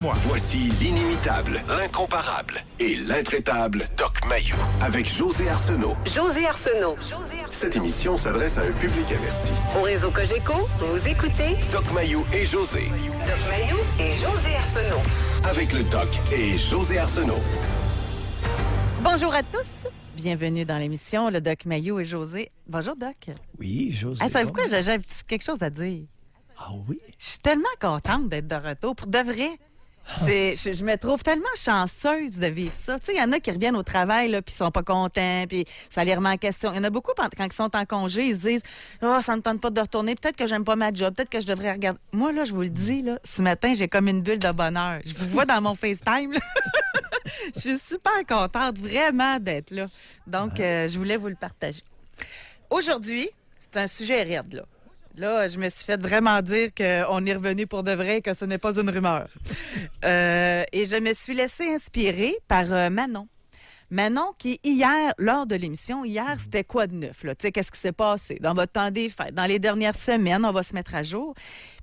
Voici l'inimitable, l'incomparable et l'intraitable Doc Mayou avec José Arsenault. José Arsenault. Cette émission s'adresse à un public averti. Au réseau Cogeco, vous écoutez Doc Mayou et José. Doc Mayou et José Arsenault. Avec le Doc et José Arsenault. Bonjour à tous. Bienvenue dans l'émission Le Doc Mayou et José. Bonjour, Doc. Oui, José. Ah, savez-vous quoi? J'ai quelque chose à dire. Ah oui? Je suis tellement contente d'être de retour. Pour de vrai, je me trouve tellement chanceuse de vivre ça. Tu sais, il y en a qui reviennent au travail puis ils sont pas contents, puis ça les remet en question. Il y en a beaucoup, quand ils sont en congé, ils se disent « Oh, ça me tente pas de retourner. Peut-être que j'aime pas ma job. Peut-être que je devrais regarder. » Moi, là, je vous le dis, là, ce matin, j'ai comme une bulle de bonheur. Je vous vois dans mon FaceTime, là. Je suis super contente, vraiment, d'être là. Donc, je voulais vous le partager. Aujourd'hui, c'est un sujet raide, là. Là, je me suis fait vraiment dire qu'on est revenu pour de vrai et que ce n'est pas une rumeur. Et je me suis laissée inspirer par Manon. Manon qui, hier, lors de l'émission, c'était quoi de neuf? Tu sais, qu'est-ce qui s'est passé dans votre temps des fêtes? Dans les dernières semaines, on va se mettre à jour.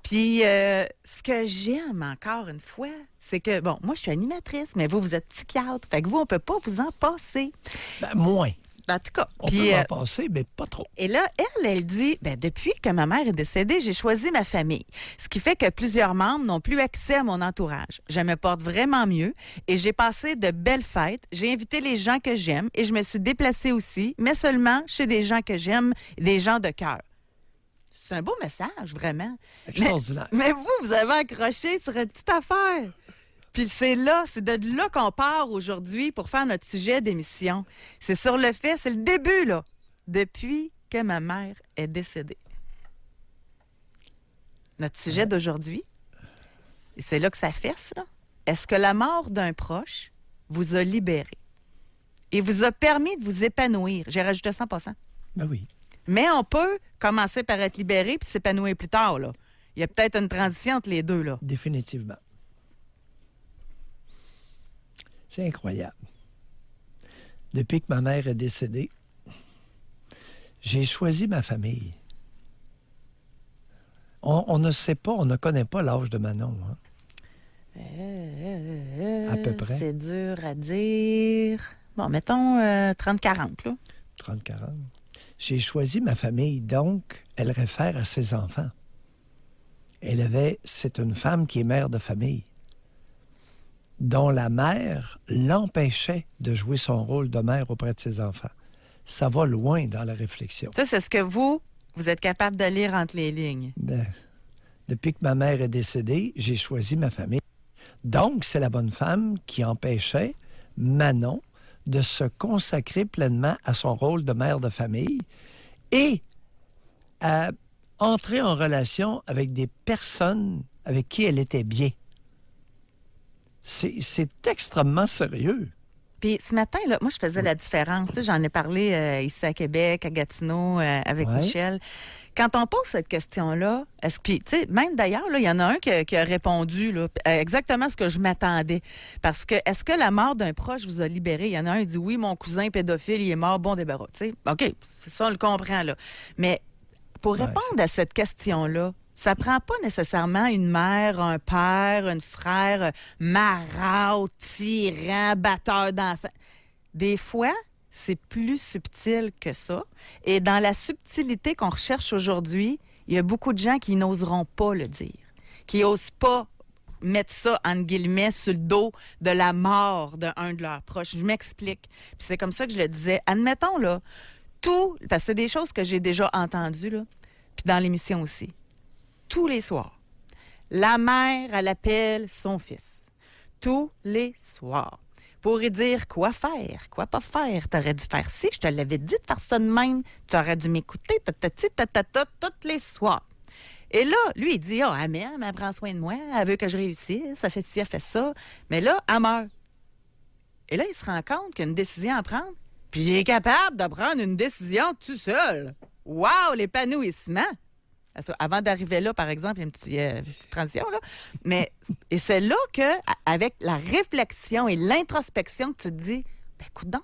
Puis, ce que j'aime, encore une fois, c'est que, bon, moi, je suis animatrice, mais vous êtes psychiatre. Fait que vous, on peut pas vous en passer. Ben, moins. En tout cas. On peut en passer, mais pas trop. Et là, elle dit, depuis que ma mère est décédée, j'ai choisi ma famille. Ce qui fait que plusieurs membres n'ont plus accès à mon entourage. Je me porte vraiment mieux et j'ai passé de belles fêtes. J'ai invité les gens que j'aime et je me suis déplacée aussi, mais seulement chez des gens que j'aime, des gens de cœur. C'est un beau message, vraiment. Extraordinaire. Mais vous avez accroché sur une petite affaire. Puis c'est de là qu'on part aujourd'hui pour faire notre sujet d'émission. C'est sur le fait, c'est le début, là, depuis que ma mère est décédée. Notre sujet d'aujourd'hui, et c'est là que ça fesse, là. Est-ce que la mort d'un proche vous a libéré et vous a permis de vous épanouir? J'ai rajouté 100%. Ben oui. Mais on peut commencer par être libéré puis s'épanouir plus tard, là. Il y a peut-être une transition entre les deux, là. Définitivement. C'est incroyable. Depuis que ma mère est décédée, j'ai choisi ma famille. On ne sait pas, on ne connaît pas l'âge de Manon. Hein? À peu près. C'est dur à dire. Bon, mettons 30-40, là. 30-40. J'ai choisi ma famille, donc elle réfère à ses enfants. C'est une femme qui est mère de famille, dont la mère l'empêchait de jouer son rôle de mère auprès de ses enfants. Ça va loin dans la réflexion. Ça, c'est ce que vous êtes capable de lire entre les lignes. Ben, depuis que ma mère est décédée, j'ai choisi ma famille. Donc, c'est la bonne femme qui empêchait Manon de se consacrer pleinement à son rôle de mère de famille et à entrer en relation avec des personnes avec qui elle était bien. C'est extrêmement sérieux. Puis ce matin, là, moi, je faisais la différence. Tu sais, j'en ai parlé ici à Québec, à Gatineau, avec Michel. Quand on pose cette question-là, puis, tu sais, même d'ailleurs, il y en a un qui a répondu là, exactement ce que je m'attendais. Parce que, est-ce que la mort d'un proche vous a libéré? Il y en a un qui dit, oui, mon cousin pédophile, il est mort, bon débarras. Tu sais, OK, c'est ça, on le comprend, là. Mais pour répondre à cette question-là, ça prend pas nécessairement une mère, un père, un frère, marâtre, tyran, batteur d'enfants. Des fois, c'est plus subtil que ça. Et dans la subtilité qu'on recherche aujourd'hui, il y a beaucoup de gens qui n'oseront pas le dire, qui n'osent pas mettre ça, entre guillemets, sur le dos de la mort d'un de leurs proches. Je m'explique. Puis c'est comme ça que je le disais. Admettons, là, parce que c'est des choses que j'ai déjà entendues, là, puis dans l'émission aussi. Tous les soirs, la mère, elle appelle son fils. Tous les soirs. Pour lui dire quoi faire, quoi pas faire. T'aurais dû faire ci, je te l'avais dit de faire ça de même. Tu aurais dû m'écouter, tous les soirs. Et là, lui, il dit, elle prend soin de moi, elle veut que je réussisse, ça fait ci, elle fait ça. Mais là, elle meurt. Et là, il se rend compte qu'il y a une décision à prendre, puis il est capable de prendre une décision tout seul. Wow, l'épanouissement! Avant d'arriver là, par exemple, il y a une petite transition, là. Et c'est là qu'avec la réflexion et l'introspection, que tu te dis, coudonc,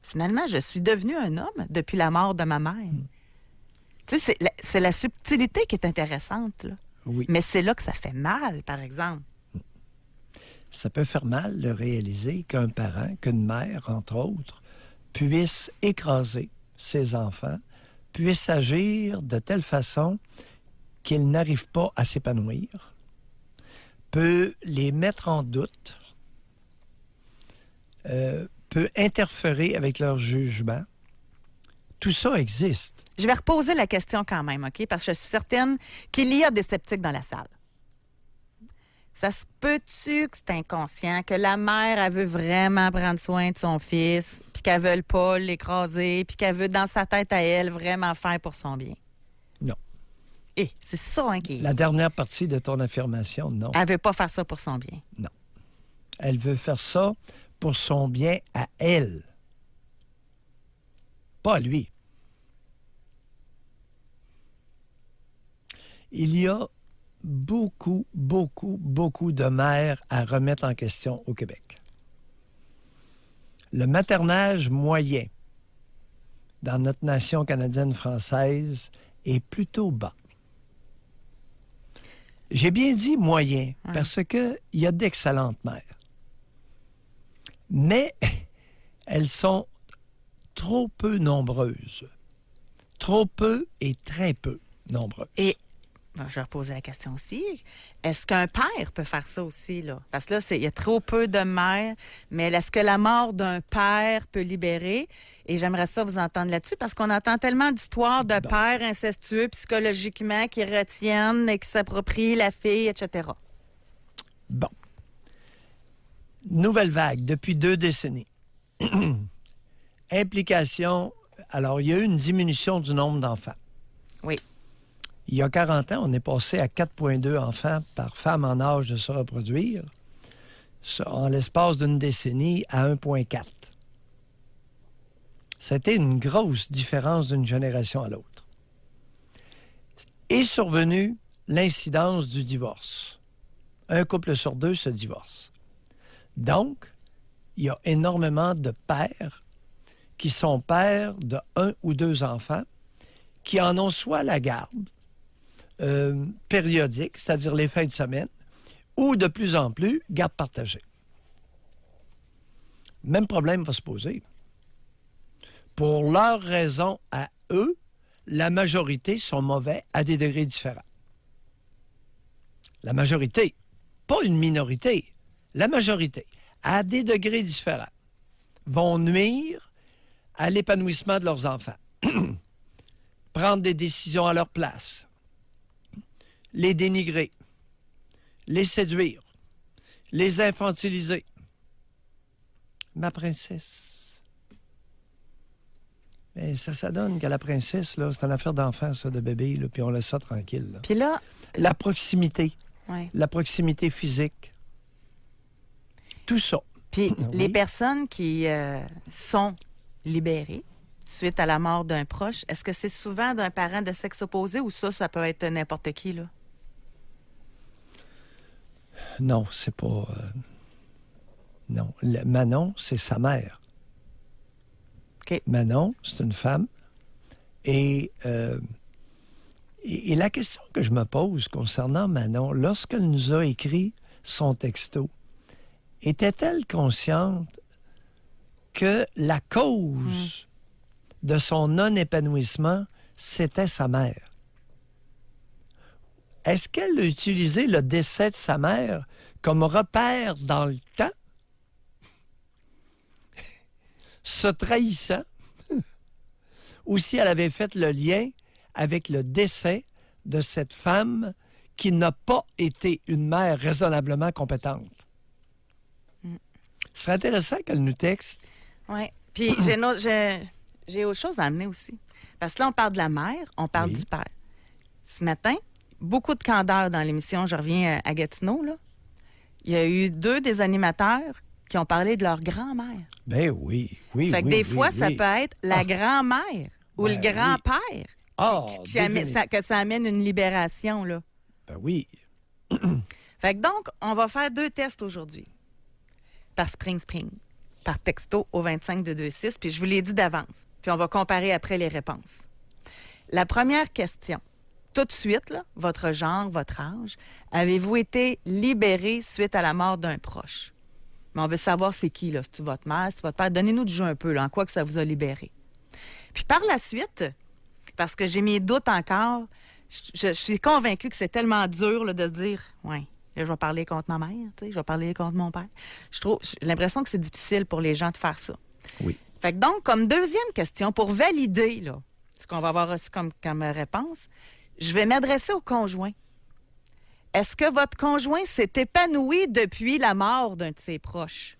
finalement, je suis devenu un homme depuis la mort de ma mère. Tu sais, c'est la subtilité qui est intéressante, là. Oui. Mais c'est là que ça fait mal, par exemple. Ça peut faire mal de réaliser qu'un parent, qu'une mère, entre autres, puisse écraser ses enfants, puisse agir de telle façon qu'ils n'arrivent pas à s'épanouir, peut les mettre en doute, peut interférer avec leur jugement. Tout ça existe. Je vais reposer la question quand même, OK? Parce que je suis certaine qu'il y a des sceptiques dans la salle. Ça se peut-tu que c'est inconscient, que la mère, elle veut vraiment prendre soin de son fils, puis qu'elle ne veut pas l'écraser, puis qu'elle veut, dans sa tête à elle, vraiment faire pour son bien? Non. Et c'est ça, hein, qui est... La dernière partie de ton affirmation, non. Elle ne veut pas faire ça pour son bien. Non. Elle veut faire ça pour son bien à elle. Pas à lui. Il y a beaucoup, beaucoup, beaucoup de mères à remettre en question au Québec. Le maternage moyen dans notre nation canadienne-française est plutôt bas. J'ai bien dit moyen parce qu'il y a d'excellentes mères. Mais elles sont trop peu nombreuses. Trop peu et très peu nombreuses. Et je vais reposer la question aussi. Est-ce qu'un père peut faire ça aussi, là? Parce que là, il y a trop peu de mères, mais est-ce que la mort d'un père peut libérer? Et j'aimerais ça vous entendre là-dessus, parce qu'on entend tellement d'histoires de pères incestueux psychologiquement qui retiennent et qui s'approprient la fille, etc. Bon. Nouvelle vague depuis 2 décennies. Implication. Alors, il y a eu une diminution du nombre d'enfants. Oui. Il y a 40 ans, on est passé à 4,2 enfants par femme en âge de se reproduire. En l'espace d'une décennie, à 1,4. C'était une grosse différence d'une génération à l'autre. Est survenue l'incidence du divorce. Un couple sur 2 se divorce. Donc, il y a énormément de pères qui sont pères de 1 ou 2 enfants qui en ont soit la garde périodique, c'est-à-dire les fins de semaine, ou de plus en plus, garde partagée. Même problème va se poser. Pour leurs raisons à eux, la majorité sont mauvais à des degrés différents. La majorité, pas une minorité, la majorité, à des degrés différents, vont nuire à l'épanouissement de leurs enfants. Prendre des décisions à leur place, les dénigrer, les séduire, les infantiliser. Ma princesse. Mais ça donne qu'à la princesse, là, c'est une affaire d'enfant, ça, de bébé, là, puis on laisse ça tranquille. Là. Puis là... La proximité. Ouais. La proximité physique. Tout ça. Puis Oui. les personnes qui sont libérées suite à la mort d'un proche, est-ce que c'est souvent d'un parent de sexe opposé ou ça peut être n'importe qui, là? Non, c'est pas... Non. Manon, c'est sa mère. OK. Manon, c'est une femme. Et la question que je me pose concernant Manon, lorsqu'elle nous a écrit son texto, était-elle consciente que la cause de son non-épanouissement, c'était sa mère? Est-ce qu'elle a utilisé le décès de sa mère comme repère dans le temps, se trahissant, ou si elle avait fait le lien avec le décès de cette femme qui n'a pas été une mère raisonnablement compétente? Ce serait intéressant qu'elle nous texte. Oui. Puis j'ai autre chose à amener aussi. Parce que là, on parle de la mère, on parle du père. Ce matin, beaucoup de candeur dans l'émission. Je reviens à Gatineau, là. Il y a eu 2 des animateurs qui ont parlé de leur grand-mère. Ben oui, oui, Fait que des fois, ça peut être la grand-mère ou le grand-père que ça amène une libération, là. Ben oui. Fait que donc, on va faire 2 tests aujourd'hui. Par Spring, par texto au 25-226, puis je vous l'ai dit d'avance. Puis on va comparer après les réponses. La première question, tout de suite, là, votre genre, votre âge. Avez-vous été libéré suite à la mort d'un proche? Mais on veut savoir c'est qui, là. C'est-tu votre mère, c'est votre père? Donnez-nous du jeu un peu, là, en quoi que ça vous a libéré. Puis par la suite, parce que j'ai mes doutes encore, je suis convaincue que c'est tellement dur là, de se dire, ouais, là, je vais parler contre ma mère, tu sais, je vais parler contre mon père. J'ai l'impression que c'est difficile pour les gens de faire ça. Oui. Fait que donc, comme deuxième question, pour valider là, ce qu'on va avoir reçu comme réponse, je vais m'adresser au conjoint. Est-ce que votre conjoint s'est épanoui depuis la mort d'un de ses proches?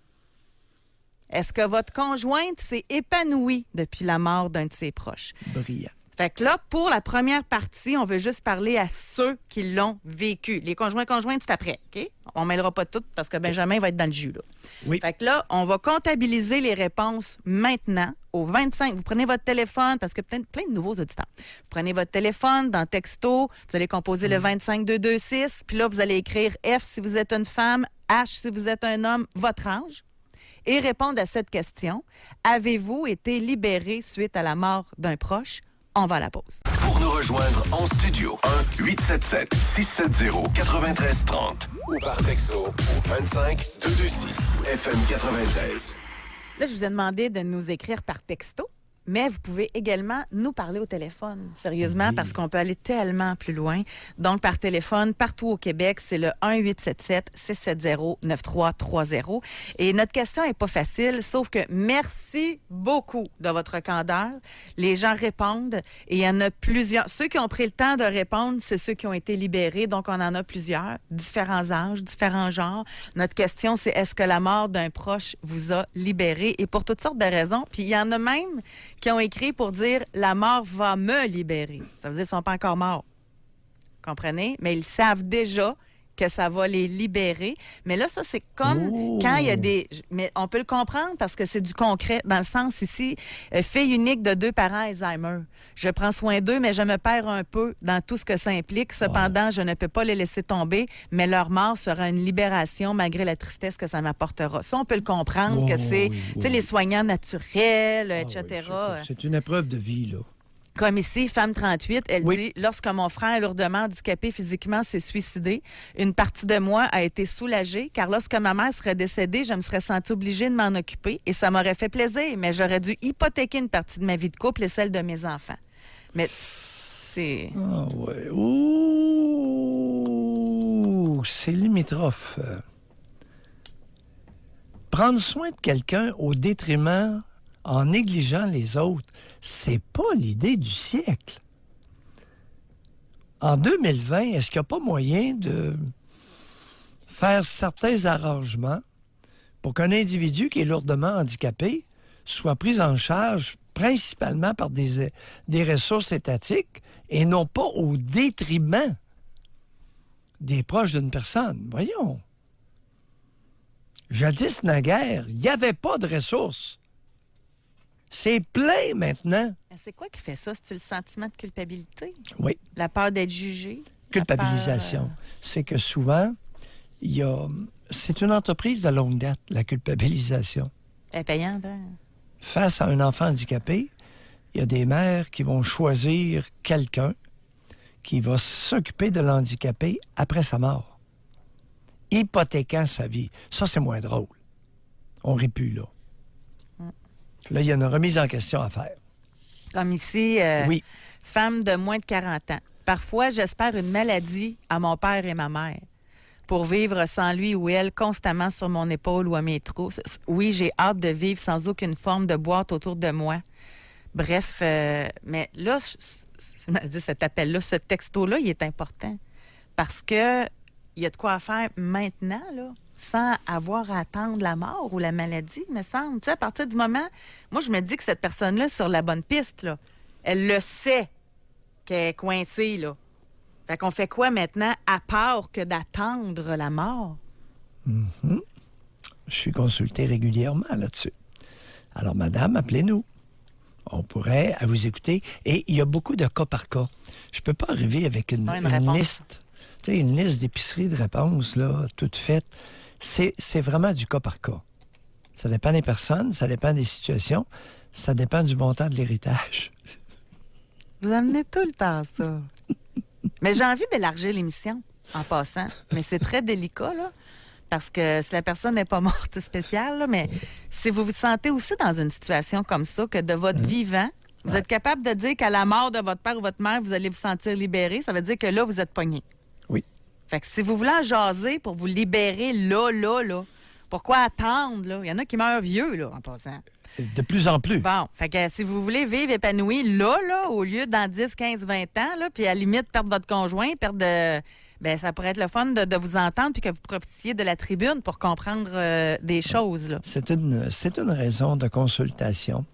Est-ce que votre conjointe s'est épanouie depuis la mort d'un de ses proches? Brillant. Fait que là, pour la première partie, on veut juste parler à ceux qui l'ont vécu. Les conjointes, c'est après, OK? On ne mêlera pas toutes parce que Benjamin va être dans le jus, là. Oui. Fait que là, on va comptabiliser les réponses maintenant au 25. Vous prenez votre téléphone, parce que plein de nouveaux auditeurs. Vous prenez votre téléphone dans texto, vous allez composer le 25226, puis là, vous allez écrire F si vous êtes une femme, H si vous êtes un homme, votre âge, et répondre à cette question. Avez-vous été libéré suite à la mort d'un proche? On va à la pause. Pour nous rejoindre en studio, 1-877-670-9330 ou par texto au 25-226 FM 93. Là, je vous ai demandé de nous écrire par texto, mais vous pouvez également nous parler au téléphone, sérieusement, Oui. parce qu'on peut aller tellement plus loin. Donc, par téléphone, partout au Québec, c'est le 1-877-670-9330. Et notre question n'est pas facile, sauf que merci beaucoup de votre candeur. Les gens répondent et il y en a plusieurs. Ceux qui ont pris le temps de répondre, c'est ceux qui ont été libérés. Donc, on en a plusieurs, différents âges, différents genres. Notre question, c'est est-ce que la mort d'un proche vous a libéré? Et pour toutes sortes de raisons. Puis, il y en a même qui ont écrit pour dire « la mort va me libérer ». Ça veut dire qu'ils ne sont pas encore morts. Comprenez? Mais ils savent déjà que ça va les libérer. Mais là, ça, c'est comme quand il y a des... Mais on peut le comprendre parce que c'est du concret, dans le sens ici, fille unique de 2 parents Alzheimer. Je prends soin d'eux, mais je me perds un peu dans tout ce que ça implique. Cependant, je ne peux pas les laisser tomber, mais leur mort sera une libération malgré la tristesse que ça m'apportera. Ça, on peut le comprendre que c'est, tu sais, les soignants naturels, etc. C'est une épreuve de vie, là. Comme ici, femme 38, elle dit « Lorsque mon frère lourdement handicapé physiquement s'est suicidé, une partie de moi a été soulagée car lorsque ma mère serait décédée, je me serais sentie obligée de m'en occuper et ça m'aurait fait plaisir, mais j'aurais dû hypothéquer une partie de ma vie de couple et celle de mes enfants. » Mais c'est... Ah ouais. Ouh, c'est limitrophe. Prendre soin de quelqu'un au détriment, en négligeant les autres, c'est pas l'idée du siècle. En 2020, est-ce qu'il n'y a pas moyen de faire certains arrangements pour qu'un individu qui est lourdement handicapé soit pris en charge principalement par des ressources étatiques et non pas au détriment des proches d'une personne? Voyons. Jadis, naguère, il n'y avait pas de ressources. C'est plein maintenant. C'est quoi qui fait ça? C'est-tu le sentiment de culpabilité? Oui. La peur d'être jugé? Culpabilisation. C'est que souvent, c'est une entreprise de longue date, la culpabilisation. Elle est payante, hein? Face à un enfant handicapé, il y a des mères qui vont choisir quelqu'un qui va s'occuper de l'handicapé après sa mort, hypothéquant sa vie. Ça, c'est moins drôle. On rit plus, là. Là, il y a une remise en question à faire. Comme ici, Oui. femme de moins de 40 ans. Parfois, j'espère une maladie à mon père et ma mère pour vivre sans lui ou elle constamment sur mon épaule ou à mes trousses. Oui, j'ai hâte de vivre sans aucune forme de boîte autour de moi. Bref, mais là, cet appel-là, ce texto-là, il est important parce que il y a de quoi faire maintenant, là, sans avoir à attendre la mort ou la maladie, me semble. Tu sais, à partir du moment... Moi, je me dis que cette personne-là est sur la bonne piste, là. Elle le sait qu'elle est coincée, là. Fait qu'on fait quoi maintenant, à part que d'attendre la mort? Je suis consulté régulièrement là-dessus. Alors, madame, appelez-nous. On pourrait vous écouter. Et il y a beaucoup de cas par cas. Je peux pas arriver avec une liste. Tu sais, une liste d'épiceries de réponses, là, toute faite. C'est vraiment du cas par cas. Ça dépend des personnes, ça dépend des situations, ça dépend du montant de l'héritage. Vous amenez tout le temps ça. Mais j'ai envie d'élargir l'émission en passant. Mais c'est très délicat, là. Parce que si la personne n'est pas morte spéciale, là, mais si vous vous sentez aussi dans une situation comme ça, que de votre vivant, vous êtes capable de dire qu'à la mort de votre père ou votre mère, vous allez vous sentir libéré, ça veut dire que là, vous êtes pogné. Oui. Fait que si vous voulez en jaser pour vous libérer là, pourquoi attendre, là? Il y en a qui meurent vieux, là, en passant. De plus en plus. Bon, fait que si vous voulez vivre épanoui là, au lieu dans 10, 15, 20 ans, là, puis à la limite perdre votre conjoint, ben ça pourrait être le fun de vous entendre puis que vous profitiez de la tribune pour comprendre des choses, là. C'est une raison de consultation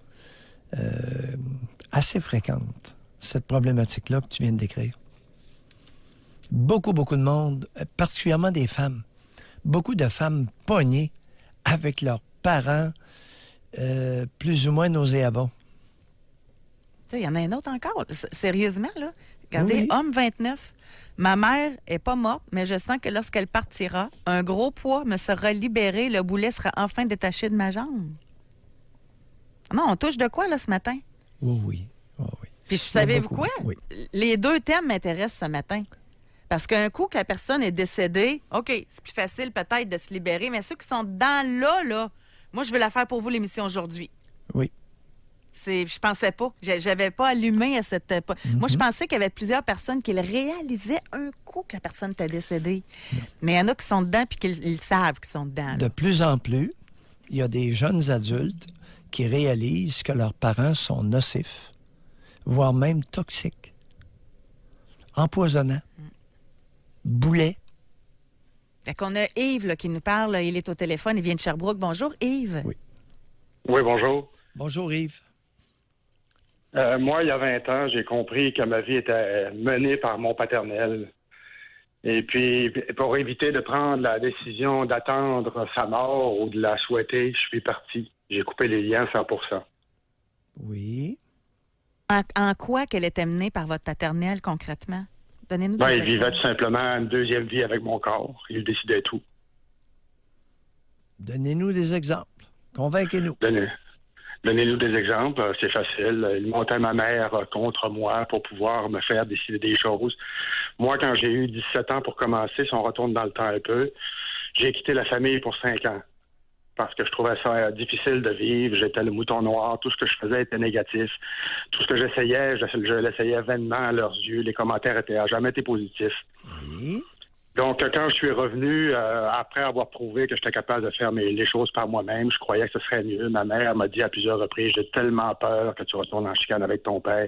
assez fréquente, cette problématique-là que tu viens de décrire. Beaucoup de monde, particulièrement des femmes, beaucoup de femmes pognées avec leurs parents plus ou moins nauséabonds. Il y en a un autre encore. Sérieusement, là. Regardez, Oui. homme 29. Ma mère est pas morte, mais je sens que lorsqu'elle partira, un gros poids me sera libéré, le boulet sera enfin détaché de ma jambe. Non, on touche de quoi, là, ce matin? Oui. Puis, savez-vous beaucoup, quoi? oui. Les deux thèmes m'intéressent ce matin. Parce qu'un coup que la personne est décédée, OK, c'est plus facile peut-être de se libérer, mais ceux qui sont dans là, moi, je veux la faire pour vous, l'émission aujourd'hui. Oui. Je pensais pas. J'avais pas allumé à cette... Moi, je pensais qu'il y avait plusieurs personnes qui le réalisaient un coup que la personne était décédée. Mais il y en a qui sont dedans puis qu'ils savent qu'ils sont dedans. Là. De plus en plus, il y a des jeunes adultes qui réalisent que leurs parents sont nocifs, voire même toxiques, empoisonnants, boulets. Fait qu'on a Yves là, qui nous parle. Il est au téléphone. Il vient de Sherbrooke. Bonjour, Yves. Oui. Oui, bonjour. Bonjour, Yves. Moi, il y a 20 ans, j'ai compris que ma vie était menée par mon paternel. Et puis, pour éviter de prendre la décision d'attendre sa mort ou de la souhaiter, je suis parti. J'ai coupé les liens 100%. Oui. En quoi qu'elle était menée par votre paternel, concrètement? Donnez-nous Ben, des il vivait exemples. tout simplement une deuxième vie avec mon corps. Il décidait tout. Donnez-nous des exemples. Convainquez-nous. Donnez-nous des exemples, c'est facile. Il montait ma mère contre moi pour pouvoir me faire décider des choses. Moi, quand j'ai eu 17 ans pour commencer, si on retourne dans le temps un peu, j'ai quitté la famille pour 5 ans parce que je trouvais ça difficile de vivre. J'étais le mouton noir. Tout ce que je faisais était négatif. Tout ce que j'essayais, je l'essayais vainement à leurs yeux. Les commentaires n'ont jamais été positifs. Oui. Donc, quand je suis revenu, après avoir prouvé que j'étais capable de faire les choses par moi-même, je croyais que ce serait mieux. Ma mère m'a dit à plusieurs reprises, j'ai tellement peur que tu retournes en chicane avec ton père.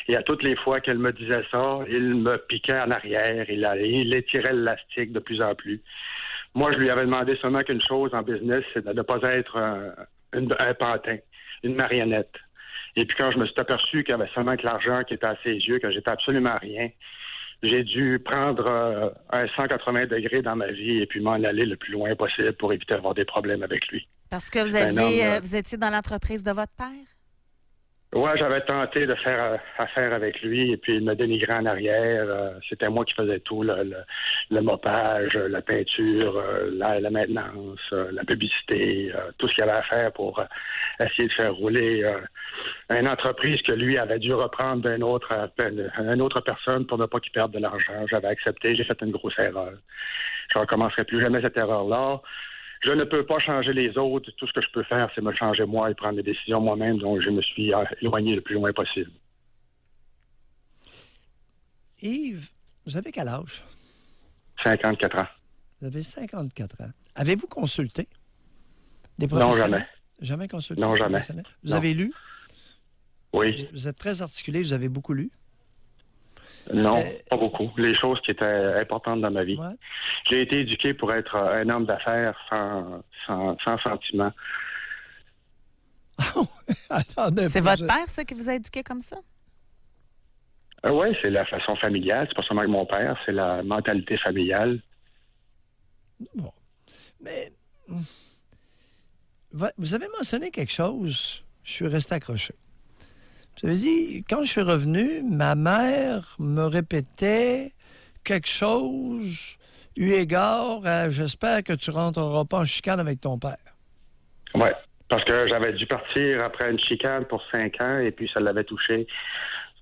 Et à toutes les fois qu'elle me disait ça, il me piquait en arrière, il étirait l'élastique de plus en plus. Moi, je lui avais demandé seulement qu'une chose en business, c'est de ne pas être un pantin, une marionnette. Et puis quand je me suis aperçu qu'il y avait seulement que l'argent qui était à ses yeux, que j'étais absolument rien, j'ai dû prendre un 180 degrés dans ma vie et puis m'en aller le plus loin possible pour éviter d'avoir des problèmes avec lui. Parce que vous étiez dans l'entreprise de votre père? Ouais, j'avais tenté de faire affaire avec lui et puis il me dénigrait en arrière. C'était moi qui faisais tout, le mopage, la peinture, la maintenance, la publicité, tout ce qu'il y avait à faire pour essayer de faire rouler une entreprise que lui avait dû reprendre d'une autre personne pour ne pas qu'il perde de l'argent. J'avais accepté, j'ai fait une grosse erreur. Je ne recommencerai plus jamais cette erreur-là. Je ne peux pas changer les autres. Tout ce que je peux faire, c'est me changer moi et prendre des décisions moi-même. Donc, je me suis éloigné le plus loin possible. Yves, vous avez quel âge? 54 ans. Vous avez 54 ans. Avez-vous consulté des Non, professionnels? jamais. Jamais consulté? Non, des jamais. professionnels? Vous Non. avez lu? Oui. Vous êtes très articulé, vous avez beaucoup lu? Non, pas beaucoup. Les choses qui étaient importantes dans ma vie. Ouais. J'ai été éduqué pour être un homme d'affaires sans sentiment. Attendez, C'est votre père, ça, qui vous a éduqué comme ça? Oui, c'est la façon familiale. C'est pas seulement que mon père, c'est la mentalité familiale. Bon. Mais vous avez mentionné quelque chose, je suis resté accroché. Vous avez dit, quand je suis revenu, ma mère me répétait quelque chose eu égard à « j'espère que tu rentreras pas en chicane avec ton père ». Oui, parce que j'avais dû partir après une chicane pour 5 ans et puis ça l'avait touché,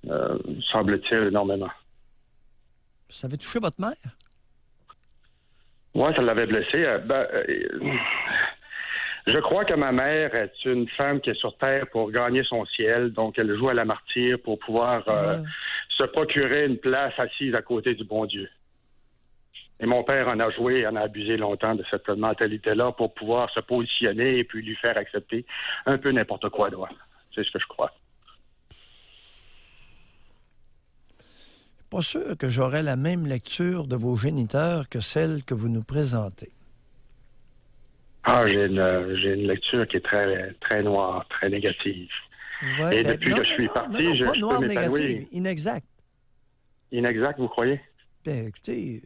semble-t-il, énormément. Ça avait touché votre mère? Oui, ça l'avait blessé. Je crois que ma mère est une femme qui est sur Terre pour gagner son ciel. Donc, elle joue à la martyre pour pouvoir se procurer une place assise à côté du bon Dieu. Et mon père en a joué, en a abusé longtemps de cette mentalité-là pour pouvoir se positionner et puis lui faire accepter un peu n'importe quoi droit. C'est ce que je crois. Pas sûr que j'aurais la même lecture de vos géniteurs que celle que vous nous présentez. Ah, j'ai une lecture qui est très, très noire, très négative. Ouais, et depuis que je suis parti, je pas peux noire m'épanouir. négative, inexact. Inexact, vous croyez? Bien, écoutez,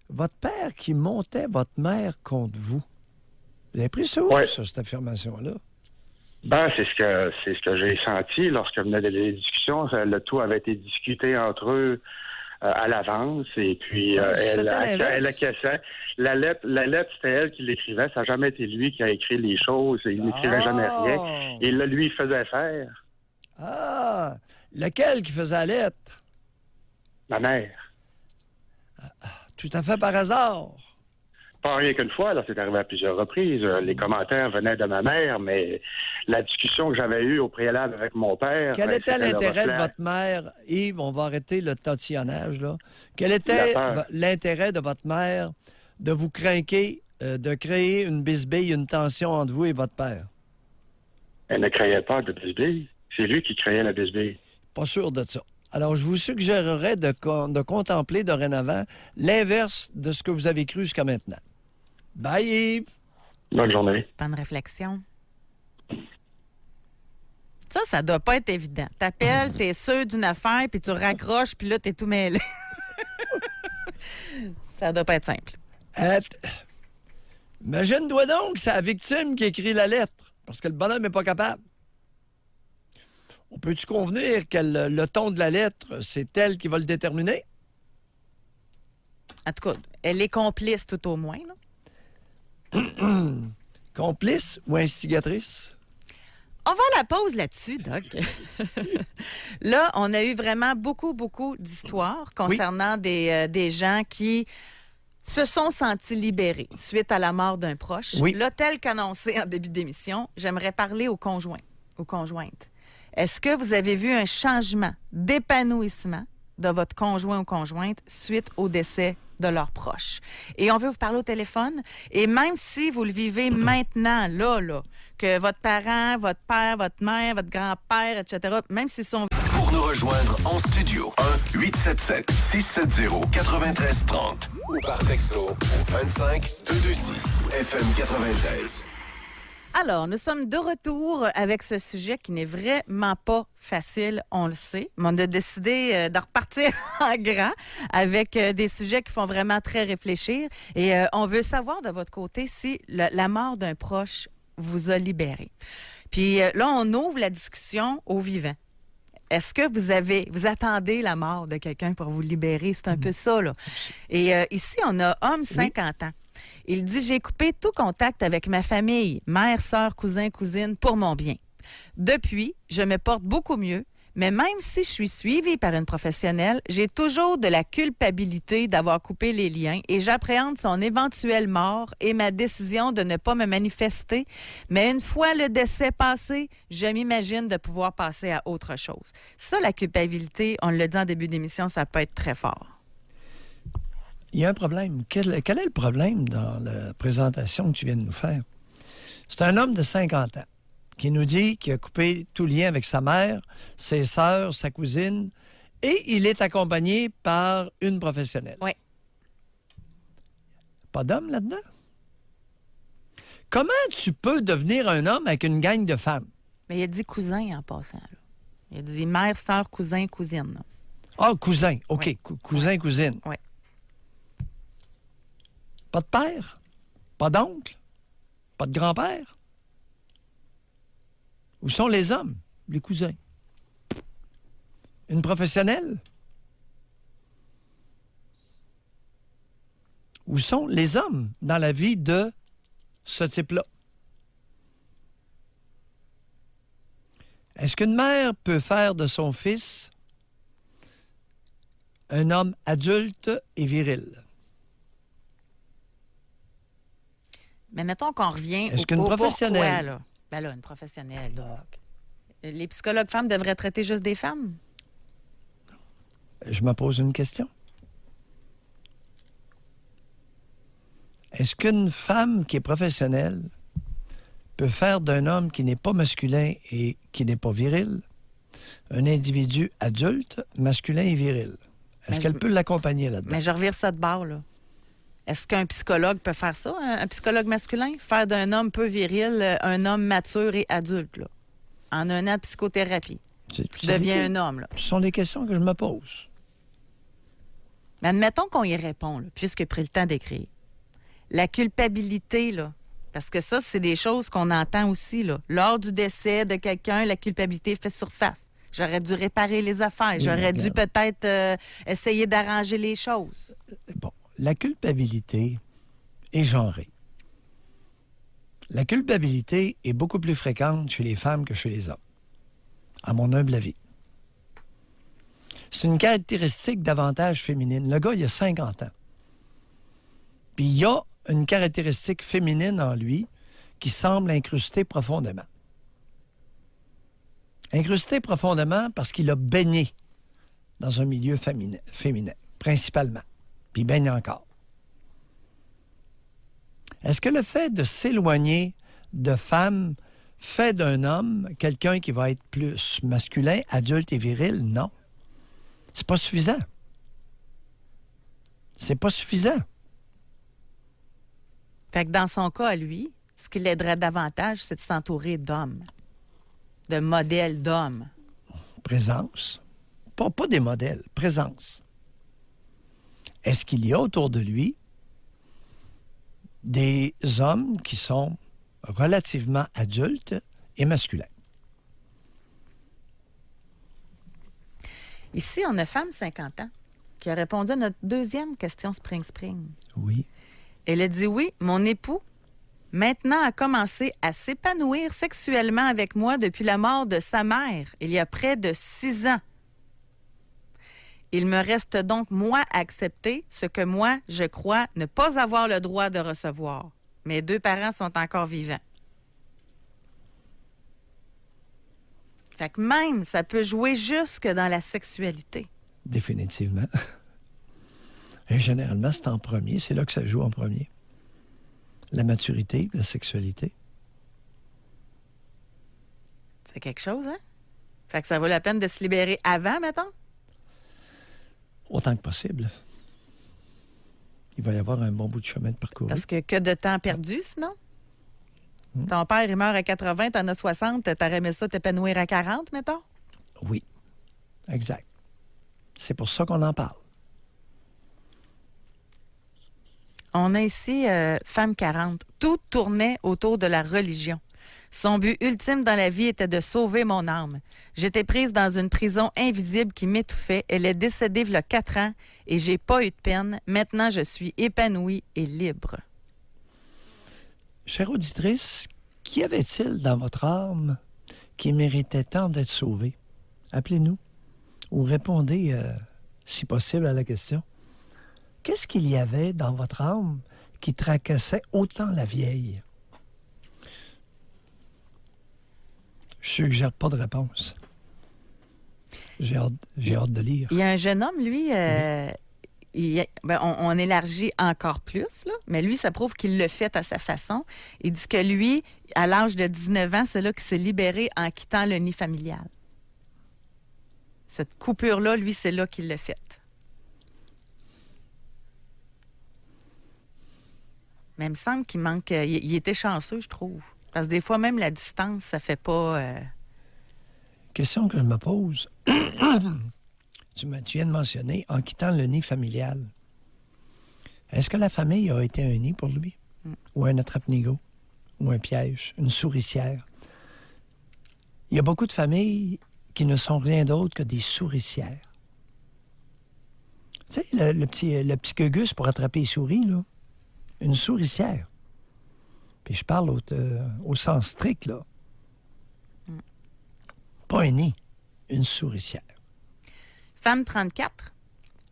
votre père qui montait votre mère contre vous, vous avez pris ça où, ça, cette affirmation-là? Ben, c'est ce que j'ai senti lorsque venaient les discussions. Le tout avait été discuté entre eux à l'avance. Et puis, elle acquiesçait. La lettre, c'était elle qui l'écrivait. Ça n'a jamais été lui qui a écrit les choses. Il n'écrivait jamais rien. Et là, lui, il faisait faire. Ah! Lequel qui faisait la lettre? Ma mère. Tout à fait par hasard. Pas rien qu'une fois, là, c'est arrivé à plusieurs reprises. Les commentaires venaient de ma mère, mais la discussion que j'avais eue au préalable avec mon père... Quel était l'intérêt de votre mère? Yves, on va arrêter le tatillonnage, là. Quel était l'intérêt de votre mère de vous craquer, de créer une bisbille, une tension entre vous et votre père? Elle ne créait pas de bisbille. C'est lui qui créait la bisbille. Pas sûr de ça. Alors, je vous suggérerais de contempler dorénavant l'inverse de ce que vous avez cru jusqu'à maintenant. Bye, Yves! Bonne journée. Bonne réflexion. Ça doit pas être évident. T'appelles, t'es sûr d'une affaire, puis tu raccroches, puis là, t'es tout mêlé. Ça doit pas être simple. Imagine-toi donc que c'est la victime qui écrit la lettre, parce que le bonhomme n'est pas capable. On peut-tu convenir que le ton de la lettre, c'est elle qui va le déterminer? En tout cas, elle est complice tout au moins, là. Complice ou instigatrice? On va à la pause là-dessus, Doc. Là, on a eu vraiment beaucoup d'histoires concernant des gens qui se sont sentis libérés suite à la mort d'un proche. Oui. Là, tel qu'annoncé en début d'émission, j'aimerais parler aux conjoints, aux conjointes. Est-ce que vous avez vu un changement d'épanouissement de votre conjoint ou conjointe suite au décès de leurs proches? Et on veut vous parler au téléphone. Et même si vous le vivez maintenant, là, que votre parent, votre père, votre mère, votre grand-père, etc., même s'ils sont... Pour nous rejoindre en studio, 1-877-670-9330 ou par texto au 25-226 FM 93. Alors, nous sommes de retour avec ce sujet qui n'est vraiment pas facile, on le sait. Mais on a décidé de repartir en grand avec des sujets qui font vraiment très réfléchir. Et on veut savoir de votre côté si la mort d'un proche vous a libéré. Puis là, on ouvre la discussion aux vivants. Est-ce que vous attendez la mort de quelqu'un pour vous libérer? C'est un peu ça, là. Et ici, on a homme 50 ans. Il dit « J'ai coupé tout contact avec ma famille, mère, sœur, cousin, cousine, pour mon bien. Depuis, je me porte beaucoup mieux, mais même si je suis suivie par une professionnelle, j'ai toujours de la culpabilité d'avoir coupé les liens et j'appréhende son éventuelle mort et ma décision de ne pas me manifester. Mais une fois le décès passé, je m'imagine de pouvoir passer à autre chose. » Ça, la culpabilité, on l'a dit en début d'émission, ça peut être très fort. Il y a un problème. Quel est le problème dans la présentation que tu viens de nous faire? C'est un homme de 50 ans qui nous dit qu'il a coupé tout lien avec sa mère, ses sœurs, sa cousine, et il est accompagné par une professionnelle. Oui. Pas d'homme là-dedans? Comment tu peux devenir un homme avec une gang de femmes? Mais il a dit cousin en passant. Là. Il a dit mère, sœur, cousin, cousine. Là. Ah, cousin. OK. Oui. Cousin, cousine. Oui. Pas de père? Pas d'oncle? Pas de grand-père? Où sont les hommes, les cousins? Une professionnelle? Où sont les hommes dans la vie de ce type-là? Est-ce qu'une mère peut faire de son fils un homme adulte et viril. Mais mettons qu'on revient Est-ce qu'une professionnelle- pourquoi, là. Ben là, une professionnelle, donc. Les psychologues femmes devraient traiter juste des femmes? Je me pose une question. Est-ce qu'une femme qui est professionnelle peut faire d'un homme qui n'est pas masculin et qui n'est pas viril un individu adulte, masculin et viril? Est-ce Mais- qu'elle peut l'accompagner là-dedans? Mais je revire ça de bord, là. Est-ce qu'un psychologue peut faire ça, un psychologue masculin? Faire d'un homme peu viril un homme mature et adulte, là. En un an de psychothérapie. Tu deviens un homme, là. Ce sont des questions que je me pose. Mais admettons qu'on y répond, là, puisque j'ai pris le temps d'écrire. La culpabilité, là, parce que ça, c'est des choses qu'on entend aussi, là. Lors du décès de quelqu'un, la culpabilité fait surface. J'aurais dû réparer les affaires. Oui, J'aurais mais dû peut-être essayer d'arranger les choses. Bon, la culpabilité est genrée. La culpabilité est beaucoup plus fréquente chez les femmes que chez les hommes, à mon humble avis. C'est une caractéristique davantage féminine. Le gars, il a 50 ans. Puis il y a une caractéristique féminine en lui qui semble incrustée profondément. Incrustée profondément parce qu'il a baigné dans un milieu féminin, principalement. Puis il baigne encore. Est-ce que le fait de s'éloigner de femmes fait d'un homme quelqu'un qui va être plus masculin, adulte et viril? Non. C'est pas suffisant. C'est pas suffisant. Fait que dans son cas, à lui, ce qui l'aiderait davantage, c'est de s'entourer d'hommes, de modèles d'hommes. Présence. Pas des modèles, présence. Est-ce qu'il y a autour de lui des hommes qui sont relativement adultes et masculins? Ici, on a femme 50 ans qui a répondu à notre deuxième question Spring. Oui. Elle a dit oui, mon époux, maintenant a commencé à s'épanouir sexuellement avec moi depuis la mort de sa mère, il y a près de 6 ans. Il me reste donc, moi, à accepter ce que moi, je crois ne pas avoir le droit de recevoir. Mes 2 parents sont encore vivants. Fait que même, ça peut jouer jusque dans la sexualité. Définitivement. Et généralement, c'est en premier. C'est là que ça joue en premier. La maturité, la sexualité. C'est quelque chose, hein? Fait que ça vaut la peine de se libérer avant, mettons? Autant que possible. Il va y avoir un bon bout de chemin de parcours. Parce que de temps perdu, sinon? Ton père, il meurt à 80, t'en as 60, t'aurais aimé ça t'épanouir à 40, mettons? Oui, exact. C'est pour ça qu'on en parle. On a ici Femme 40. Tout tournait autour de la religion. Son but ultime dans la vie était de sauver mon âme. J'étais prise dans une prison invisible qui m'étouffait. Elle est décédée il y a 4 ans et j'ai pas eu de peine. Maintenant, je suis épanouie et libre. Chère auditrice, qu'y avait-il dans votre âme qui méritait tant d'être sauvé? Appelez-nous ou répondez, si possible, à la question. Qu'est-ce qu'il y avait dans votre âme qui tracassait autant la vieille? Je suggère pas de réponse. J'ai hâte de lire. Il y a un jeune homme, lui, on élargit encore plus, là, mais lui, ça prouve qu'il le fait à sa façon. Il dit que lui, à l'âge de 19 ans, c'est là qu'il s'est libéré en quittant le nid familial. Cette coupure-là, lui, c'est là qu'il l'a faite. Mais il me semble qu'il manque... Il était chanceux, je trouve. Parce que des fois, même la distance, ça fait pas... Question que je me pose. Tu viens de mentionner, en quittant le nid familial, est-ce que la famille a été un nid pour lui? Ou un attrape-nigo? Ou un piège? Une souricière? Il y a beaucoup de familles qui ne sont rien d'autre que des souricières. Tu sais, le petit gugus pour attraper les souris, là. Une souricière. Puis je parle au sens strict, là. Pas un nid, une souricière. Femme 34.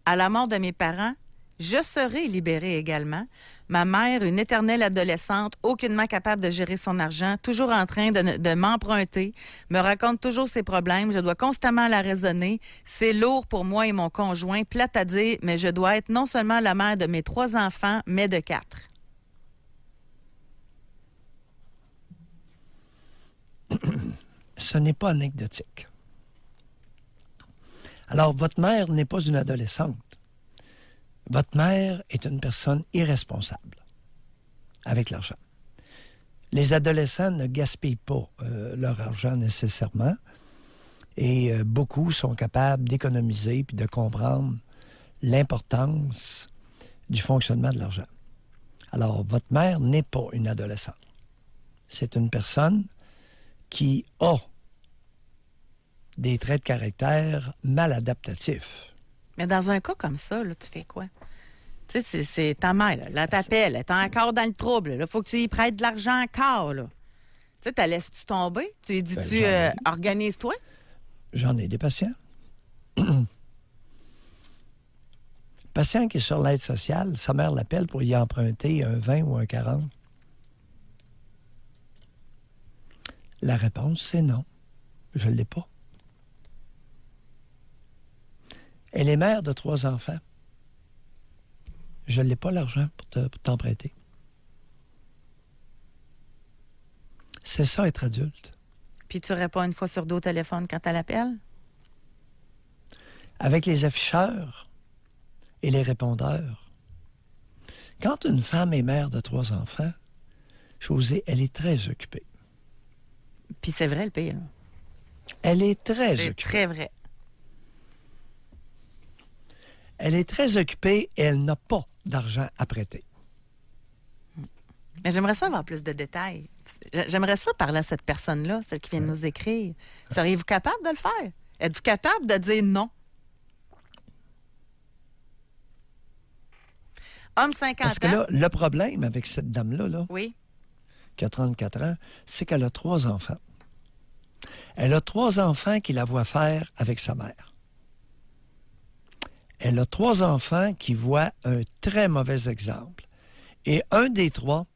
À la mort de mes parents, je serai libérée également. Ma mère, une éternelle adolescente, aucunement capable de gérer son argent, toujours en train de m'emprunter, me raconte toujours ses problèmes. Je dois constamment la raisonner. C'est lourd pour moi et mon conjoint, plate à dire, mais je dois être non seulement la mère de mes 3 enfants, mais de 4. Ce n'est pas anecdotique. Alors, votre mère n'est pas une adolescente. Votre mère est une personne irresponsable avec l'argent. Les adolescents ne gaspillent pas leur argent nécessairement et beaucoup sont capables d'économiser puis de comprendre l'importance du fonctionnement de l'argent. Alors, votre mère n'est pas une adolescente. C'est une personne qui a des traits de caractère mal adaptatifs. Mais dans un cas comme ça, là, tu fais quoi? Tu sais, c'est ta mère, là. Là, t'appelles, elle est encore dans le trouble. Il faut que tu y prêtes de l'argent encore, là. Tu sais, t'as laisses-tu tomber? Tu lui dis-tu, organise-toi? J'en ai des patients. Patient qui est sur l'aide sociale, sa mère l'appelle pour y emprunter un 20 ou un 40. La réponse, c'est non. Je ne l'ai pas. Elle est mère de 3 enfants. Je n'ai pas l'argent pour t'emprunter. C'est ça, être adulte. Puis tu réponds une fois sur 2 au téléphone quand elle appelle? Avec les afficheurs et les répondeurs, quand une femme est mère de 3 enfants, Josée, elle est très occupée. Puis c'est vrai, le pire. Elle est très C'est occupée. très vrai. Elle est très occupée et elle n'a pas d'argent à prêter. Mais j'aimerais ça avoir plus de détails. J'aimerais ça parler à cette personne-là, celle qui vient de nous écrire. Seriez-vous capable de le faire? Êtes-vous capable de dire non? Homme 50 Parce que ans. là, le problème avec cette dame-là, là, Oui. qui a 34 ans, c'est qu'elle a 3 enfants. Elle a 3 enfants qui la voient faire avec sa mère. Elle a 3 enfants qui voient un très mauvais exemple. Et un des 3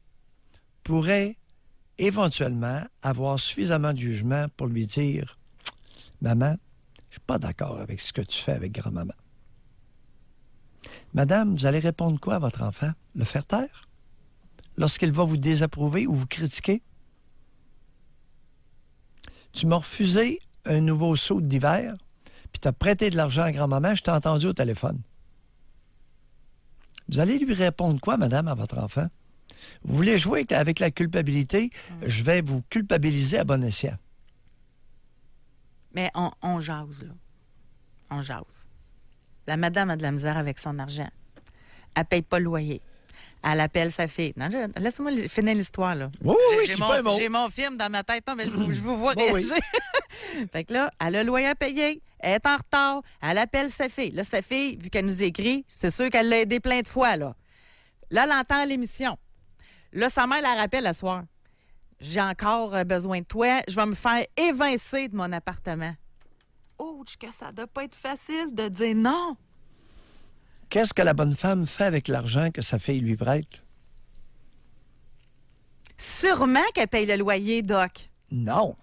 pourrait éventuellement avoir suffisamment de jugement pour lui dire « Maman, je ne suis pas d'accord avec ce que tu fais avec grand-maman. » Madame, vous allez répondre quoi à votre enfant? Le faire taire? Lorsqu'il va vous désapprouver ou vous critiquer? Tu m'as refusé un nouveau saut d'hiver, puis tu as prêté de l'argent à grand-maman, je t'ai entendu au téléphone. Vous allez lui répondre quoi, madame, à votre enfant? Vous voulez jouer avec la culpabilité? Je vais vous culpabiliser à bon escient. Mais on jase, là. On jase. La madame a de la misère avec son argent. Elle ne paye pas le loyer. Elle appelle sa fille. Non, laisse-moi finir l'histoire, là. Oui, oui, J'ai mon film dans ma tête, non, mais je vous vois réagir. Fait que là, elle a le loyer à payer, elle est en retard, elle appelle sa fille. Là, sa fille, vu qu'elle nous écrit, c'est sûr qu'elle l'a aidé plein de fois, là. Là, elle entend l'émission. Là, sa mère la rappelle le soir. J'ai encore besoin de toi, je vais me faire évincer de mon appartement. Oh, que ça doit pas être facile de dire non. Qu'est-ce que la bonne femme fait avec l'argent que sa fille lui prête? Sûrement qu'elle paye le loyer, Doc. Non.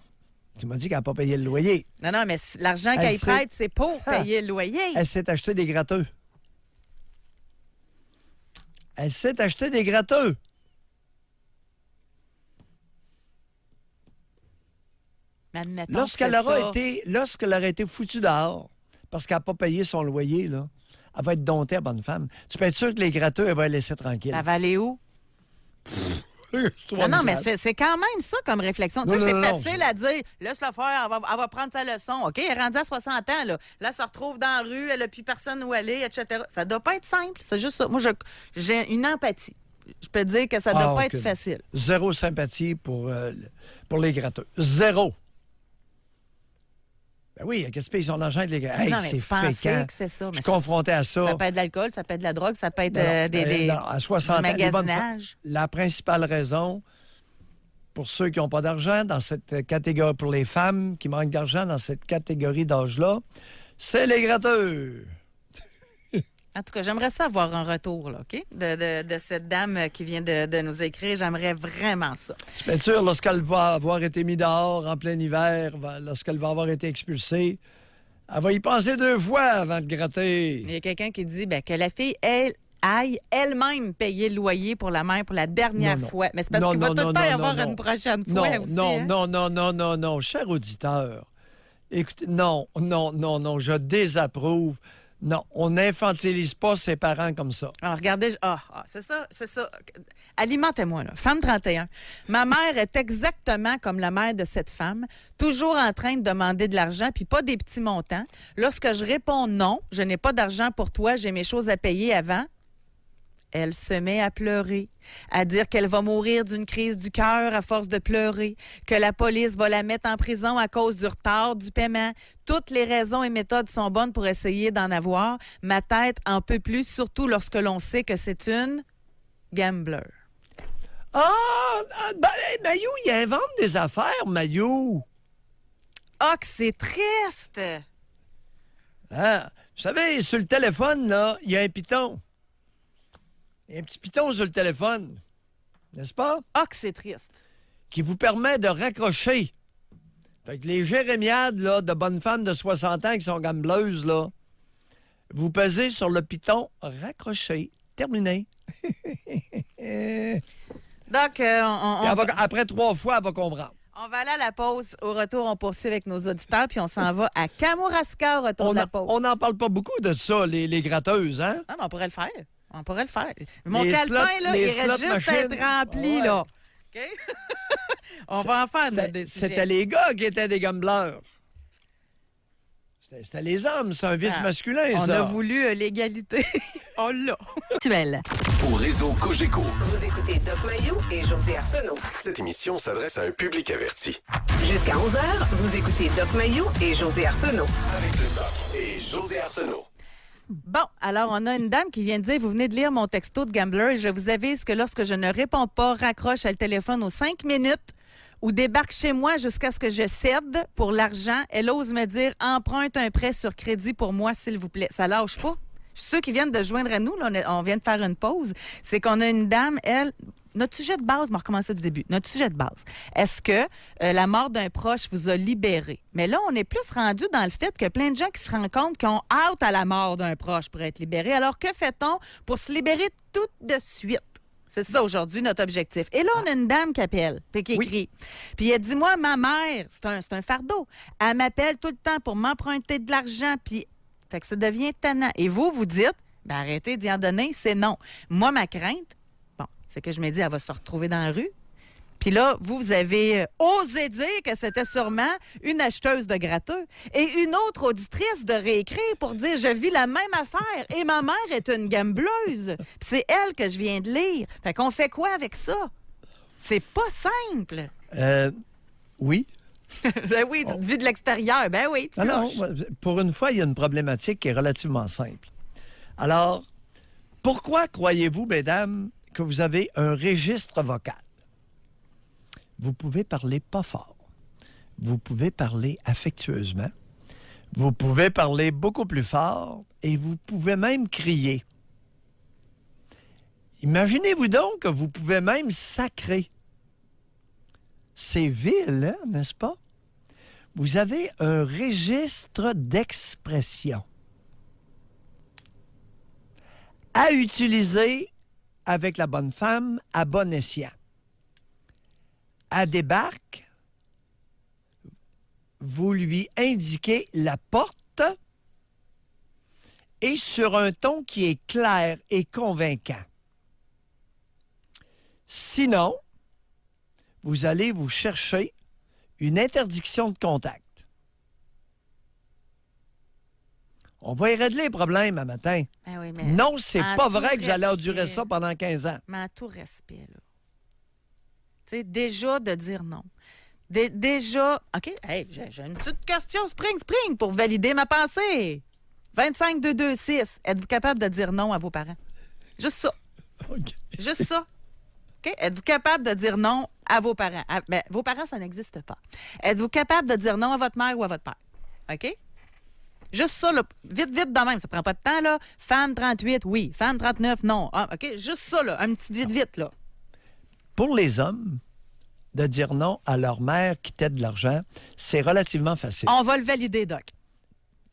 Tu m'as dit qu'elle n'a pas payé le loyer. Non, mais l'argent qu'elle y prête, c'est pour payer le loyer. Elle s'est acheté des gratteux. Elle s'est acheté des gratteux. Lorsqu'elle aura été foutue dehors, parce qu'elle n'a pas payé son loyer, là, elle va être domptée, la bonne femme. Tu peux être sûr que les gratteux, elle va les laisser tranquilles. Elle va aller où? Non, mais c'est quand même ça comme réflexion. Tu sais, c'est facile à dire. Laisse-la faire, elle va prendre sa leçon. OK, elle est rendue à 60 ans. Là, elle se retrouve dans la rue, elle n'a plus personne où aller, etc. Ça ne doit pas être simple. C'est juste ça. Moi, j'ai une empathie. Je peux te dire que ça ne doit pas être facile. Zéro sympathie pour les gratteux. Zéro. Ben oui, elle gaspille son argent avec les gars. Hey, c'est fréquent. Que c'est ça. Je suis confronté à ça. Ça peut être de l'alcool, ça peut être de la drogue, ça peut être à 60 du magasinage. La principale raison, pour ceux qui n'ont pas d'argent, dans cette catégorie, pour les femmes qui manquent d'argent dans cette catégorie d'âge-là, c'est les gratteux. En tout cas, j'aimerais ça avoir un retour, là, OK? De cette dame qui vient de nous écrire. J'aimerais vraiment ça. Bien sûr, lorsqu'elle va avoir été mise dehors en plein hiver, lorsqu'elle va avoir été expulsée, elle va y penser 2 fois avant de gratter. Il y a quelqu'un qui dit que la fille, elle, aille elle-même payer le loyer pour la mère pour la dernière fois. Mais c'est parce qu'il va tout le temps y avoir une prochaine fois aussi. Non, cher auditeur. Écoutez, non, je désapprouve. Non, on n'infantilise pas ses parents comme ça. Alors, regardez, c'est ça. Alimentez-moi, là. Femme 31. Ma mère est exactement comme la mère de cette femme, toujours en train de demander de l'argent, puis pas des petits montants. Lorsque je réponds non, je n'ai pas d'argent pour toi, j'ai mes choses à payer avant, elle se met à pleurer, à dire qu'elle va mourir d'une crise du cœur à force de pleurer, que la police va la mettre en prison à cause du retard du paiement. Toutes les raisons et méthodes sont bonnes pour essayer d'en avoir. Ma tête en peut plus, surtout lorsque l'on sait que c'est une gambler. Mayou, il invente des affaires, Mayou. Ah, que c'est triste! Hein? Vous savez, sur le téléphone, là, il y a un piton. Il y a un petit piton sur le téléphone, n'est-ce pas? Ah, que c'est triste. Qui vous permet de raccrocher. Fait que les jérémiades là, de bonnes femmes de 60 ans qui sont gambleuses, là, vous pesez sur le piton raccroché. Terminé. Donc, après 3 fois, elle va comprendre. On va aller à la pause. Au retour, on poursuit avec nos auditeurs, puis on s'en va à Kamouraska au retour de la pause. On n'en parle pas beaucoup de ça, les gratteuses, hein? Non, mais on pourrait le faire. Mon calepin, là, il reste juste à être rempli, là. OK? On va en faire des sujets. C'était les gars qui étaient des gambleurs. C'était les hommes, c'est un vice masculin, ça. On a voulu l'égalité. On l'a. Au réseau Cogeco, Vous écoutez Doc Mayou et José Arsenault. cette émission s'adresse à un public averti. Jusqu'à 11h, vous écoutez Doc Mayou et José Arsenault. Avec le Doc et José Arsenault. Bon, alors, on a une dame qui vient de dire, vous venez de lire mon texto de gambler et je vous avise que lorsque je ne réponds pas, raccroche à le téléphone aux 5 minutes ou débarque chez moi jusqu'à ce que je cède pour l'argent, elle ose me dire, emprunte un prêt sur crédit pour moi, s'il vous plaît. Ça lâche pas. Ceux qui viennent de joindre à nous, là, on vient de faire une pause, c'est qu'on a une dame, elle... Notre sujet de base, on va recommencer du début. Notre sujet de base, est-ce que la mort d'un proche vous a libéré? Mais là, on est plus rendu dans le fait que plein de gens qui se rendent compte qu'ils ont hâte à la mort d'un proche pour être libérés. Alors, que fait-on pour se libérer tout de suite? C'est ça, aujourd'hui, notre objectif. Et là, on a une dame qui appelle, puis qui écrit. Puis elle dit, moi, ma mère, c'est un fardeau. Elle m'appelle tout le temps pour m'emprunter de l'argent, puis fait que ça devient tannant. Et vous dites, arrêtez d'y en donner, c'est non. Moi, ma crainte, c'est que je me dis, elle va se retrouver dans la rue. Puis là, vous avez osé dire que c'était sûrement une acheteuse de gratteux et une autre auditrice de réécrire pour dire, je vis la même affaire et ma mère est une gambleuse. Puis c'est elle que je viens de lire. Fait qu'on fait quoi avec ça? C'est pas simple. Oui. Ben oui, vu de l'extérieur, ben oui, tu non, cloches. pour une fois, il y a une problématique qui est relativement simple. Alors, pourquoi croyez-vous, mesdames, que vous avez un registre vocal? Vous pouvez parler pas fort. Vous pouvez parler affectueusement. Vous pouvez parler beaucoup plus fort et vous pouvez même crier. Imaginez-vous donc que vous pouvez même sacrer. C'est vil, hein, n'est-ce pas? Vous avez un registre d'expression à utiliser avec la bonne femme à bon escient. Elle débarque, vous lui indiquez la porte et sur un ton qui est clair et convaincant. Sinon, vous allez vous chercher une interdiction de contact. On va y régler les problèmes un matin. Ben oui, mais non, c'est pas vrai que vous allez respect. endurer ça pendant 15 ans. Mais en tout respect, là. Tu sais, déjà de dire non. Déjà, OK, hey, j'ai une petite question spring pour valider ma pensée. 25-226, êtes-vous capable de dire non à vos parents? Juste ça. OK. Juste ça. OK? Êtes-vous capable de dire non à vos parents? Vos parents, ça n'existe pas. Êtes-vous capable de dire non à votre mère ou à votre père? OK? Juste ça, là, vite de même. Ça prend pas de temps, là. Femme 38, oui. Femme 39, non. Ah, OK? Juste ça, là. Un petit vite, là. Pour les hommes, de dire non à leur mère qui t'aide de l'argent, c'est relativement facile. On va le valider, Doc.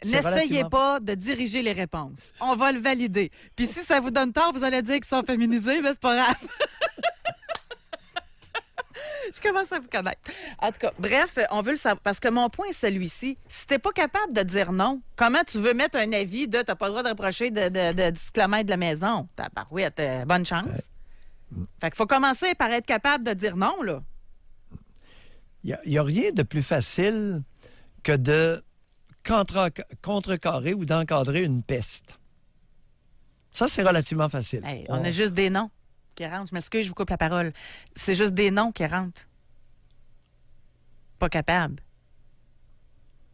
C'est N'essayez relativement- pas de diriger les réponses. On va le valider. Puis si ça vous donne tort, vous allez dire qu'ils sont féminisés, mais c'est pas grave. Je commence à vous connaître. En tout cas, bref, on veut le savoir. Parce que mon point est celui-ci. Si t'es pas capable de dire non, comment tu veux mettre un avis de t'as pas le droit de reprocher de 10 km de la maison? Tabarouette, bonne chance. Fait qu'il faut commencer par être capable de dire non, là. Il n'y a rien de plus facile que de contrecarrer ou d'encadrer une peste. Ça, c'est relativement facile. Hey, on a juste des noms qui rentrent. Je m'excuse, je vous coupe la parole. C'est juste des noms qui rentrent. Pas capable.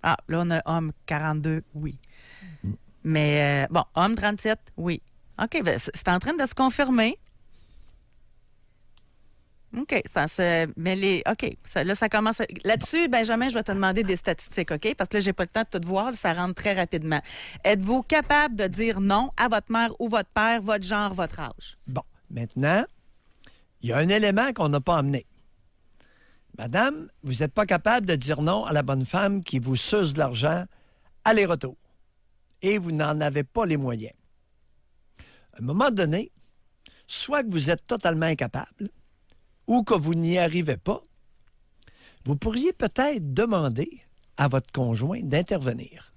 Ah, là, on a homme 42, oui. Mais, bon, homme 37, oui. OK, ben, c'est en train de se confirmer. OK, ça se... Mais les... OK, là, ça commence... Là-dessus, Benjamin, je vais te demander des statistiques, OK? Parce que là, j'ai pas le temps de tout voir, ça rentre très rapidement. Êtes-vous capable de dire non à votre mère ou votre père, votre genre, votre âge? Bon, maintenant, il y a un élément qu'on n'a pas amené. Madame, vous n'êtes pas capable de dire non à la bonne femme qui vous suce de l'argent aller-retour. Et vous n'en avez pas les moyens. À un moment donné, soit que vous êtes totalement incapable ou que vous n'y arrivez pas, vous pourriez peut-être demander à votre conjoint d'intervenir.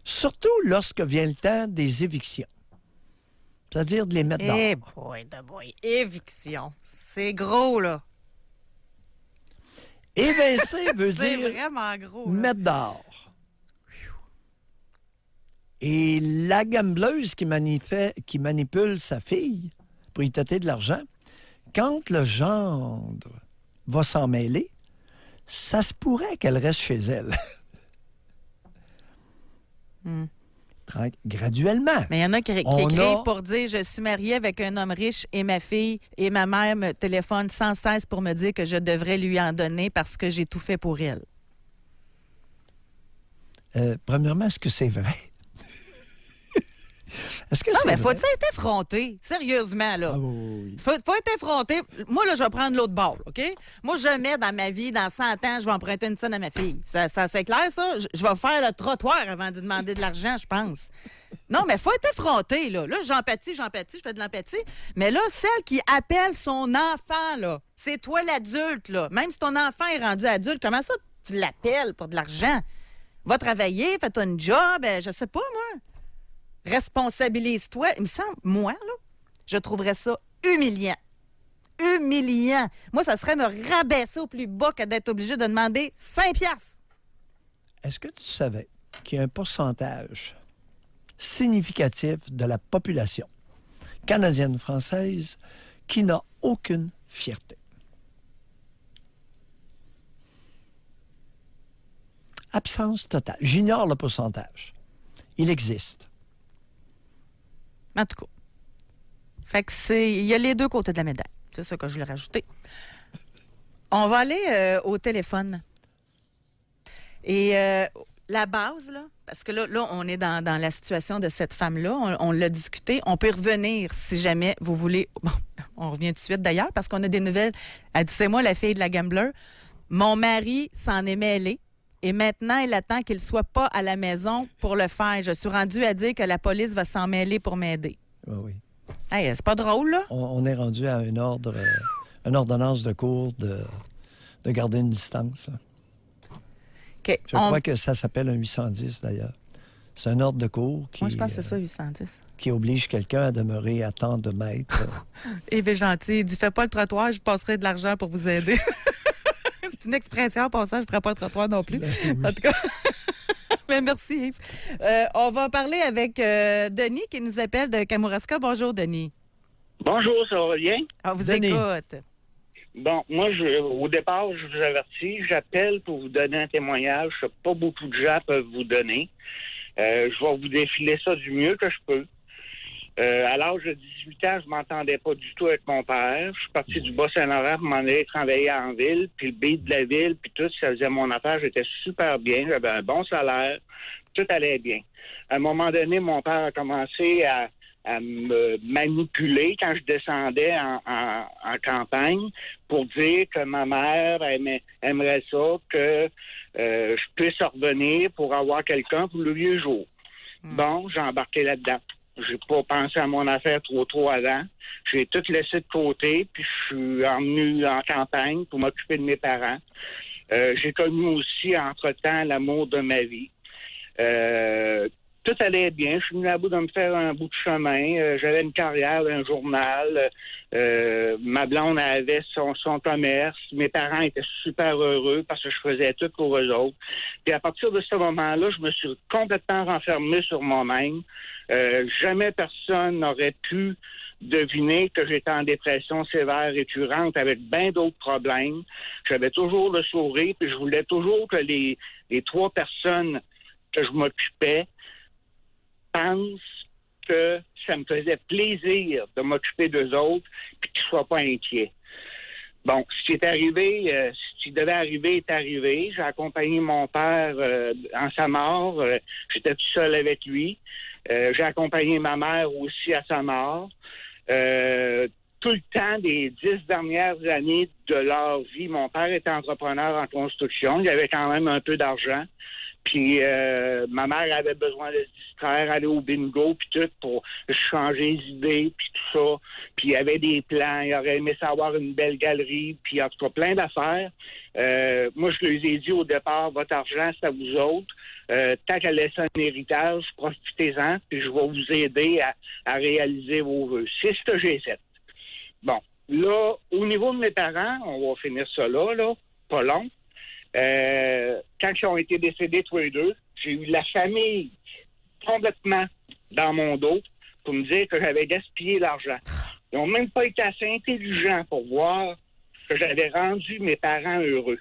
Surtout lorsque vient le temps des évictions. C'est-à-dire de les mettre dehors. Eh boy, éviction. C'est gros, là. Évincer veut C'est dire vraiment gros, là. mettre dehors. Et la gambleuse qui manipule sa fille pour y tâter de l'argent, quand le gendre va s'en mêler, ça se pourrait qu'elle reste chez elle. Graduellement. Mais il y en a qui On écrivent a- pour dire « Je suis mariée avec un homme riche et ma fille et ma mère me téléphone sans cesse pour me dire que je devrais lui en donner parce que j'ai tout fait pour elle. Premièrement, est-ce que c'est vrai? Est-ce que Non, c'est mais vrai? faut être effronté. Sérieusement, là. Ah oui, oui. Faut être effronté. Moi, là, je vais prendre l'autre bord, OK? Moi, jamais dans ma vie, dans 100 ans, je vais emprunter une scène à ma fille. Ça c'est clair, ça? Je vais faire le trottoir avant de demander de l'argent, je pense. Non, mais faut être effronté, là. Là, j'empathie, je fais de l'empathie. Mais là, celle qui appelle son enfant, là, c'est toi l'adulte, là. Même si ton enfant est rendu adulte, comment ça tu l'appelles pour de l'argent? Va travailler, fais-toi une job, je sais pas, moi. Responsabilise-toi. Il me semble, moi, là, je trouverais ça humiliant. Humiliant. Moi, ça serait me rabaisser au plus bas que d'être obligé de demander 5 piastres. Est-ce que tu savais qu'il y a un pourcentage significatif de la population canadienne-française qui n'a aucune fierté? Absence totale. J'ignore le pourcentage. Il existe. En tout cas. Fait que il y a les deux côtés de la médaille. C'est ça que je voulais rajouter. On va aller au téléphone. Et la base, là, parce que là on est dans la situation de cette femme-là. On l'a discuté. On peut revenir si jamais vous voulez. Bon, on revient tout de suite d'ailleurs parce qu'on a des nouvelles. Elle dit, c'est moi la fille de la gambler. Mon mari s'en est mêlé. Et maintenant, il attend qu'il ne soit pas à la maison pour le faire. Je suis rendue à dire que la police va s'en mêler pour m'aider. Oui, oui. Hey, c'est pas drôle, là? On est rendu à une ordonnance de cours de garder une distance. Là. OK. Je crois que ça s'appelle un 810, d'ailleurs. C'est un ordre de cours qui, Moi, je pense que c'est ça, 810. qui oblige quelqu'un à demeurer à tant de mètres. Yves est gentil. Il dit, fais pas le trottoir, je passerai de l'argent pour vous aider. C'est une expression, en passant, je ne ferai pas le trottoir non plus. En tout cas, mais merci, Yves. On va parler avec Denis qui nous appelle de Kamouraska. Bonjour, Denis. Bonjour, ça va bien? On vous Denis. écoute. Bon, moi, au départ, je vous avertis, j'appelle pour vous donner un témoignage que pas beaucoup de gens peuvent vous donner. Je vais vous défiler ça du mieux que je peux. À l'âge de 18 ans, je m'entendais pas du tout avec mon père. Je suis parti du Bas-Saint-Laurent pour m'en aller travailler en ville, puis le beat de la ville, puis tout, ça faisait mon affaire. J'étais super bien, j'avais un bon salaire, tout allait bien. À un moment donné, mon père a commencé à me manipuler quand je descendais en campagne pour dire que ma mère aimerait ça, que je puisse revenir pour avoir quelqu'un pour le vieux jour. Bon, j'ai embarqué là-dedans. J'ai pas pensé à mon affaire trop avant. J'ai tout laissé de côté, puis je suis revenu en campagne pour m'occuper de mes parents. J'ai connu aussi, entre-temps, l'amour de ma vie. Tout allait bien. Je suis venu à bout de me faire un bout de chemin. J'avais une carrière, un journal. Ma blonde avait son commerce. Mes parents étaient super heureux parce que je faisais tout pour eux autres. Puis à partir de ce moment-là, je me suis complètement renfermé sur moi-même. Jamais personne n'aurait pu deviner que j'étais en dépression sévère récurrente avec bien d'autres problèmes. J'avais toujours le sourire, puis je voulais toujours que les 3 personnes que je m'occupais pense que ça me faisait plaisir de m'occuper d'eux autres puis qu'ils ne soient pas inquiets. Bon, ce qui est arrivé, ce qui devait arriver est arrivé. J'ai accompagné mon père en sa mort. J'étais tout seul avec lui. J'ai accompagné ma mère aussi à sa mort. Tout le temps des 10 dernières années de leur vie, mon père était entrepreneur en construction. Il avait quand même un peu d'argent. Puis ma mère avait besoin de se distraire, aller au bingo, puis tout, pour changer les idées, puis tout ça. Puis il y avait des plans, il aurait aimé savoir une belle galerie, puis en tout cas, plein d'affaires. Moi, je leur ai dit au départ, votre argent, c'est à vous autres. Tant qu'elle laisse un héritage, profitez-en, puis je vais vous aider à réaliser vos vœux. C'est ce que j'ai fait. Bon, là, au niveau de mes parents, on va finir ça là, pas long. Quand ils ont été décédés tous les deux, j'ai eu la famille complètement dans mon dos pour me dire que j'avais gaspillé l'argent. Ils n'ont même pas été assez intelligents pour voir que j'avais rendu mes parents heureux.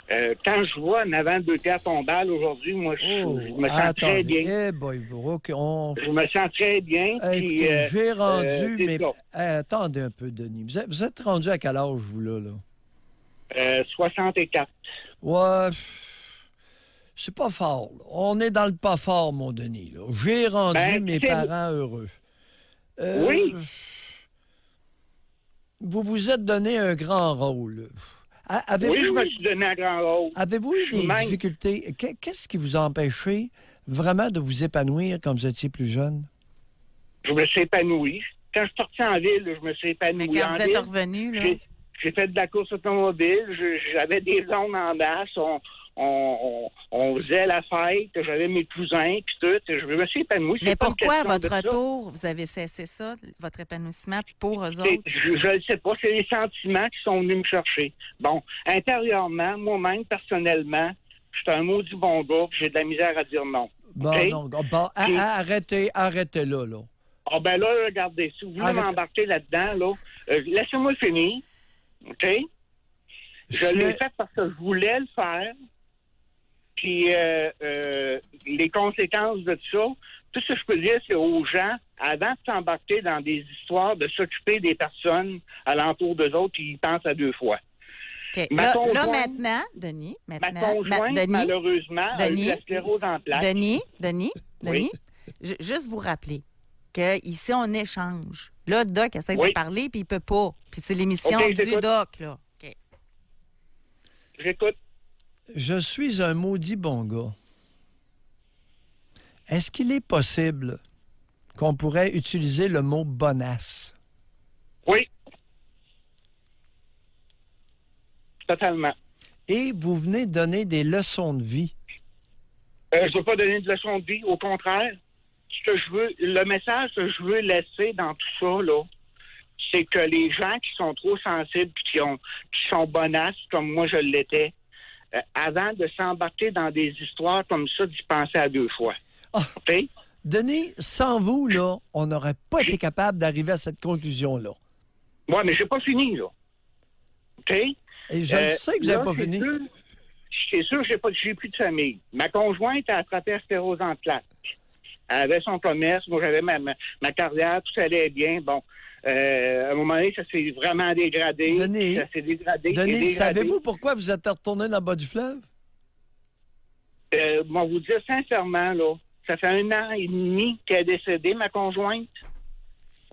Quand je vois en avant 2 pierres tombales aujourd'hui, moi, je me sens très bien. Je me sens très bien. Puis, j'ai rendu, mais attendez un peu, Denis. Vous êtes rendu à quel âge, vous, là? 64. Ouais, c'est pas fort. Là. On est dans le pas fort, mon Denis. Là. J'ai rendu mes parents heureux. Oui. Vous vous êtes donné un grand rôle. Oui, je me suis donné un grand rôle. Avez-vous eu des difficultés? Qu'est-ce qui vous a empêché vraiment de vous épanouir quand vous étiez plus jeune? Je me suis épanoui. Quand je suis sorti en ville, je me suis épanoui. Mais quand vous êtes revenu, là... J'ai fait de la course automobile, j'avais des zones en masse, on faisait la fête, j'avais mes cousins, puis tout, je me suis épanoui. Mais pourquoi, à votre retour, vous avez cessé ça, votre épanouissement, pour eux autres? Je ne sais pas, c'est les sentiments qui sont venus me chercher. Bon, intérieurement, moi-même, personnellement, je suis un maudit bon gars, j'ai de la misère à dire non. Bon, okay? non, arrêtez là. Ah ben là, regardez, si vous voulez m'embarquer là-dedans, laissez-moi finir. OK? Je l'ai fait parce que je voulais le faire. Puis les conséquences de ça, tout ce que je peux dire, c'est aux gens, avant de s'embarquer dans des histoires, de s'occuper des personnes alentour d'eux autres, ils pensent à 2 fois. OK. Là, maintenant, Denis, ma conjointe, malheureusement, a eu la sclérose en plaques. Denis, oui? Juste vous rappeler qu'ici, on échange. Là, le Doc essaie de parler, puis il peut pas. Puis c'est l'émission du Doc, là. OK. J'écoute. Je suis un maudit bon gars. Est-ce qu'il est possible qu'on pourrait utiliser le mot « bonasse »? Oui. Totalement. Et vous venez donner des leçons de vie. Je ne veux pas donner de leçons de vie. Au contraire, le message que je veux laisser dans tout ça, là, c'est que les gens qui sont trop sensibles, qui sont bonasses, comme moi je l'étais, avant de s'embarquer dans des histoires comme ça, d'y penser à 2 fois. OK? Denis, sans vous, là, on n'aurait pas été capable d'arriver à cette conclusion-là. Oui, mais j'ai pas fini, là. OK? Et je sais que vous n'avez pas fini. C'est sûr que j'ai plus de famille. Ma conjointe a attrapé la sclérose en plaques. Elle avait son commerce. Moi, j'avais ma carrière. Tout allait bien. Bon. À un moment donné, ça s'est vraiment dégradé. Denis, ça s'est dégradé. Savez-vous pourquoi vous êtes retourné dans le bas du fleuve? Bon, vous dire sincèrement, là, ça fait 1 an et demi qu'elle est décédée, ma conjointe.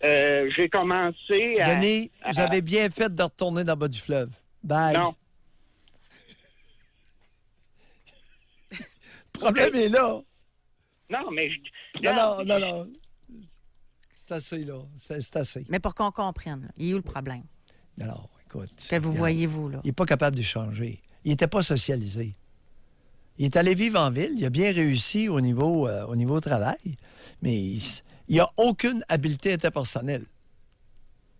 J'ai commencé à... Denis, vous avez bien fait de retourner dans le bas du fleuve. Bye. Non. Le problème est là. Non, mais... Non. C'est assez, là. C'est assez. Mais pour qu'on comprenne, là, il est où le problème? Alors, écoute. Que vous voyez-vous, là? Il n'est pas capable d'échanger. Il n'était pas socialisé. Il est allé vivre en ville. Il a bien réussi au niveau travail, mais il n'a aucune habileté interpersonnelle.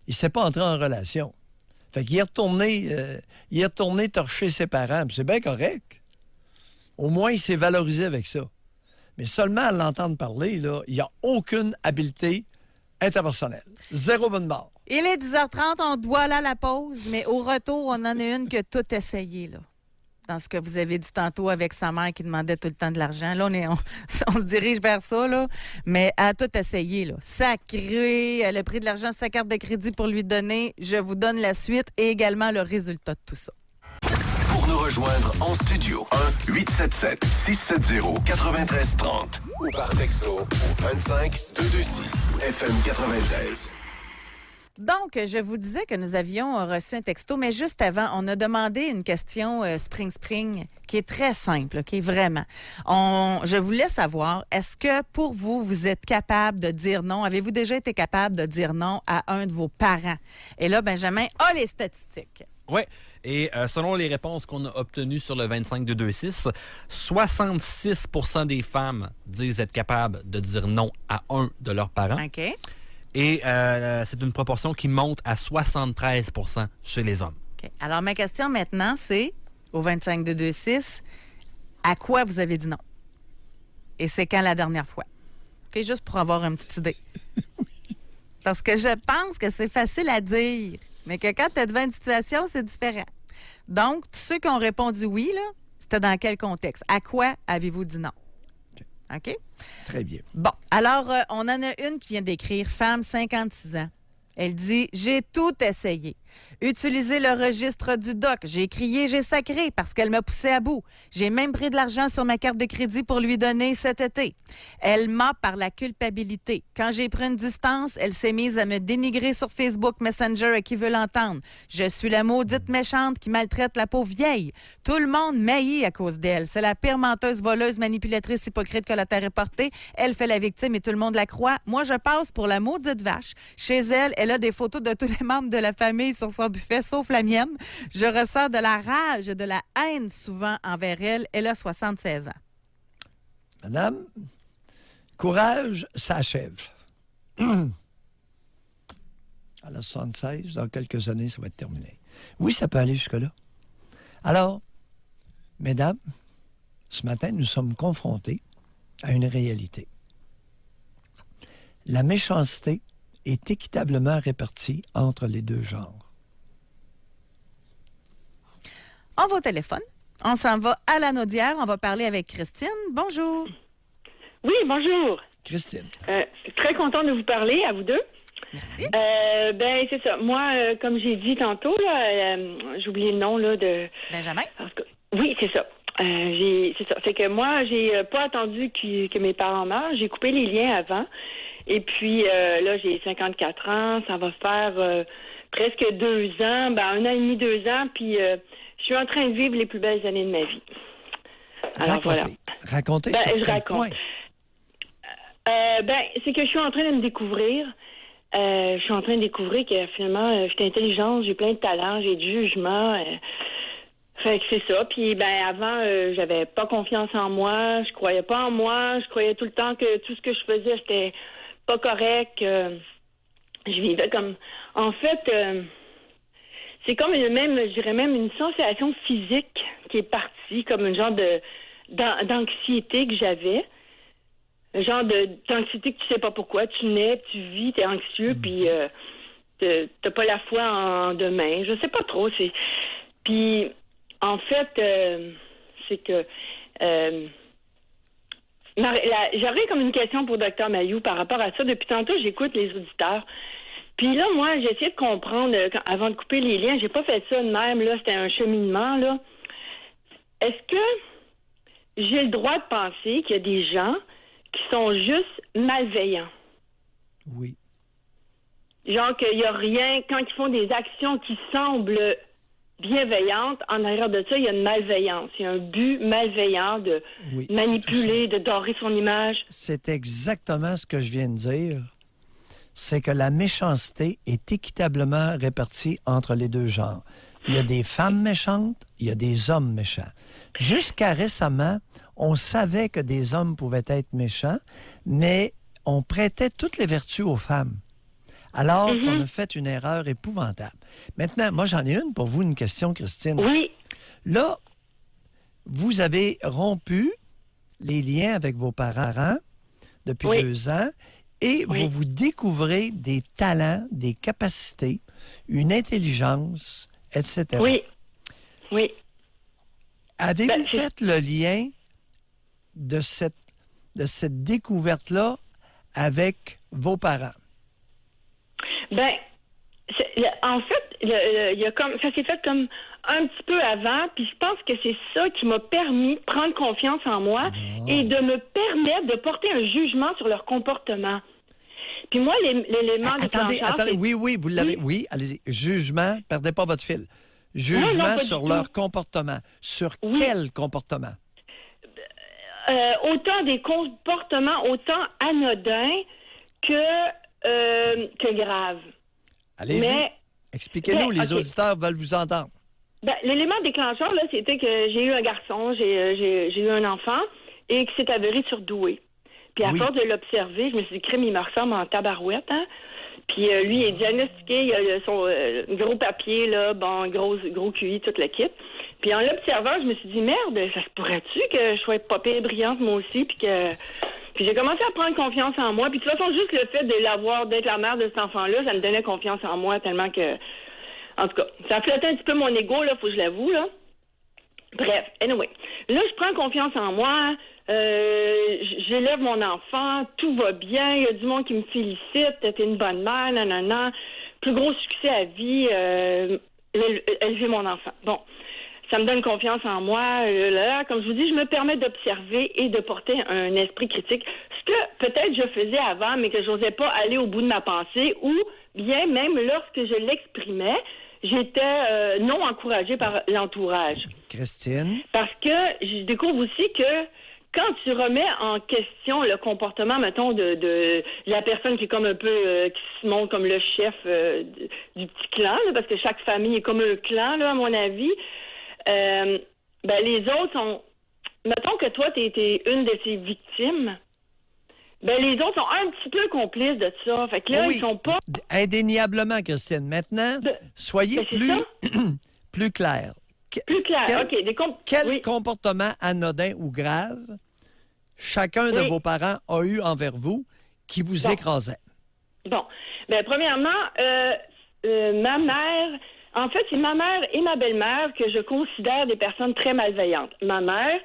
Il ne s'est pas entré en relation. Fait qu'il est retourné torcher ses parents. Puis c'est bien correct. Au moins, il s'est valorisé avec ça. Mais seulement à l'entendre parler, là, il n'y a aucune habileté interpersonnelle. 0 bonne barre. Il est 10h30, on doit aller à la pause, mais au retour, on en a une que tout essayé, là. Dans ce que vous avez dit tantôt avec sa mère qui demandait tout le temps de l'argent. Là, on se dirige vers ça, là. Mais elle a tout essayé, là. Sacré, elle a pris de l'argent sur sa carte de crédit pour lui donner. Je vous donne la suite et également le résultat de tout ça. Pour nous rejoindre en studio, 1-877-670-9330 ou par texto au 25226 FM 93. Donc, je vous disais que nous avions reçu un texto, mais juste avant, on a demandé une question Spring qui est très simple, OK? Vraiment. Je voulais savoir, est-ce que pour vous, vous êtes capable de dire non? Avez-vous déjà été capable de dire non à un de vos parents? Et là, Benjamin a les statistiques. Oui. Et selon les réponses qu'on a obtenues sur le 25226, 66 % des femmes disent être capables de dire non à un de leurs parents. OK. Et c'est une proportion qui monte à 73 % chez les hommes. OK. Alors, ma question maintenant, c'est, au 25226, à quoi vous avez dit non? Et c'est quand la dernière fois? OK, juste pour avoir une petite idée. Parce que je pense que c'est facile à dire, mais que quand tu es devant une situation, c'est différent. Donc, tous ceux qui ont répondu oui, là, c'était dans quel contexte? À quoi avez-vous dit non? OK? Très bien. Bon, alors, on en a une qui vient d'écrire, femme, 56 ans. Elle dit « J'ai tout essayé. Utiliser le registre du doc. J'ai crié, j'ai sacré parce qu'elle m'a poussé à bout. J'ai même pris de l'argent sur ma carte de crédit pour lui donner cet été. Elle m'a par la culpabilité. Quand j'ai pris une distance, elle s'est mise à me dénigrer sur Facebook Messenger à qui veut l'entendre. Je suis la maudite méchante qui maltraite la pauvre vieille. Tout le monde m'haït à cause d'elle. C'est la pire menteuse, voleuse, manipulatrice, hypocrite que la terre ait portée. Elle fait la victime et tout le monde la croit. Moi, je passe pour la maudite vache. Chez elle, elle a des photos de tous les membres de la famille sur son buffet, sauf la mienne. Je ressens de la rage, de la haine souvent envers elle. Elle a 76 ans. Madame, courage, ça achève. Elle a 76, dans quelques années, ça va être terminé. Oui, ça peut aller jusque-là. Alors, mesdames, ce matin, nous sommes confrontés à une réalité. La méchanceté est équitablement répartie entre les deux genres. On va au téléphone. On s'en va à la Naudière. On va parler avec Christine. Bonjour. Oui, bonjour. Christine. Très contente de vous parler, à vous deux. Merci. Ben, c'est ça. Moi, comme j'ai dit tantôt, là, j'ai oublié le nom là, de... Benjamin? Oui, c'est ça. C'est ça. Fait que moi, j'ai pas attendu que mes parents meurent. J'ai coupé les liens avant. Et puis, là, j'ai 54 ans. Ça va faire presque 2 ans. Ben, 1 an et demi, 2 ans. Puis, je suis en train de vivre les plus belles années de ma vie. Alors, voilà. Racontez ben, sur je quel raconte. point. Ben, c'est que je suis en train de me découvrir. Je suis en train de découvrir que finalement, je suis intelligente, j'ai plein de talents, j'ai du jugement. Fait que c'est ça. Puis, ben, avant, j'avais pas confiance en moi, je croyais pas en moi, je croyais tout le temps que tout ce que je faisais, c'était pas correct. Je vivais comme... En fait, c'est comme je dirais même une sensation physique qui est partie, comme une genre d'anxiété que j'avais. Un genre d'anxiété que tu sais pas pourquoi. Tu nais, tu vis, t'es anxieux, puis t'as pas la foi en demain. Je sais pas trop. Puis, en fait, c'est que J'aurais comme une question pour Dr Mailloux par rapport à ça. Depuis tantôt, j'écoute les auditeurs. Puis là, moi, j'ai essayé de comprendre avant de couper les liens. J'ai pas fait ça de même, là. C'était un cheminement, là. Est-ce que j'ai le droit de penser qu'il y a des gens qui sont juste malveillants? Oui. Genre qu'il n'y a rien, quand ils font des actions qui semblent bienveillantes, en arrière de ça, il y a une malveillance. Il y a un but malveillant de manipuler, de dorer son image. C'est exactement ce que je viens de dire. C'est que la méchanceté est équitablement répartie entre les deux genres. Il y a des femmes méchantes, il y a des hommes méchants. Jusqu'à récemment, on savait que des hommes pouvaient être méchants, mais on prêtait toutes les vertus aux femmes. Alors qu'on a fait une erreur épouvantable. Maintenant, moi, j'en ai une pour vous, une question, Christine. Oui. Là, vous avez rompu les liens avec vos parents depuis 2 ans et vous découvrez des talents, des capacités, une intelligence, etc. Oui. Oui. Avez-vous fait le lien de cette découverte-là avec vos parents? Ben, en fait, il y a comme ça s'est fait comme un petit peu avant, puis je pense que c'est ça qui m'a permis de prendre confiance en moi et de me permettre de porter un jugement sur leur comportement. Puis moi, l'élément déclencheur... Attendez, oui, vous l'avez... Oui, allez-y. Jugement, perdez pas votre fil. Jugement sur leur comportement. Sur quel comportement? Autant des comportements autant anodins que graves. Allez-y. Mais, expliquez-nous, les auditeurs veulent vous entendre. L'élément déclencheur, là, c'était que j'ai eu un garçon, j'ai eu un enfant, et qui s'est avéré surdoué. Puis à force de l'observer, je me suis dit, crème, il me ressemble en tabarouette, hein? Puis lui, il est diagnostiqué, il a son gros papier, là, bon, gros QI, toute la kit. Puis en l'observant, je me suis dit, merde, ça se pourrait-tu que je sois pas pire brillante, moi aussi, puis j'ai commencé à prendre confiance en moi. Puis de toute façon, juste le fait d'être la mère de cet enfant-là, ça me donnait confiance en moi tellement que... En tout cas, ça flottait un petit peu mon ego, là, faut que je l'avoue, là. Bref, anyway. Là, je prends confiance en moi, j'élève mon enfant, tout va bien, il y a du monde qui me félicite, t'es une bonne mère, nanana. Plus gros succès à vie, élever mon enfant. Bon, ça me donne confiance en moi. Là, comme je vous dis, je me permets d'observer et de porter un esprit critique. Ce que peut-être je faisais avant, mais que j'osais pas aller au bout de ma pensée, ou bien même lorsque je l'exprimais, j'étais non encouragée par l'entourage. Christine? Parce que je découvre aussi que quand tu remets en question le comportement, mettons, de la personne qui est comme un peu, qui se montre comme le chef du petit clan, là, parce que chaque famille est comme un clan, là, à mon avis, les autres sont... Mettons que toi, t'es une de ces victimes, les autres sont un petit peu complices de ça. Fait que là, ils sont pas... Indéniablement, Christine. Maintenant, soyez plus clair. Plus clair, Quel comportement anodin ou grave chacun de vos parents a eu envers vous qui vous écrasait? Bon. Premièrement, ma mère... En fait, c'est ma mère et ma belle-mère que je considère des personnes très malveillantes. Ma mère,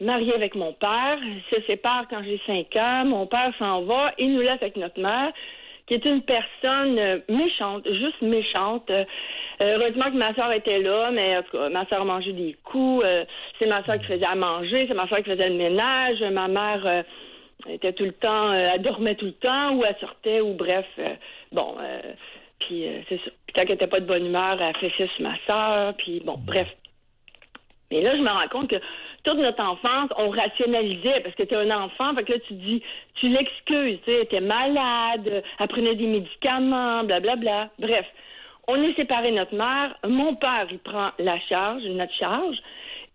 mariée avec mon père, se sépare quand j'ai 5 ans. Mon père s'en va et nous laisse avec notre mère, qui est une personne méchante, juste méchante. Heureusement que ma soeur était là, mais en tout cas, ma soeur mangeait des coups. C'est ma soeur qui faisait à manger, c'est ma soeur qui faisait le ménage. Ma mère était tout le temps, elle dormait tout le temps, ou elle sortait, ou bref, puis c'est ça. Puis tant qu'elle n'était pas de bonne humeur, elle fessait sur ma soeur, puis bon, bref. Mais là, je me rends compte que toute notre enfance, on rationalisait, parce que t'es un enfant, fait que là, tu l'excuses, tu sais, elle était malade, elle prenait des médicaments, blablabla. Bref, on est séparés de notre mère, mon père, il prend notre charge,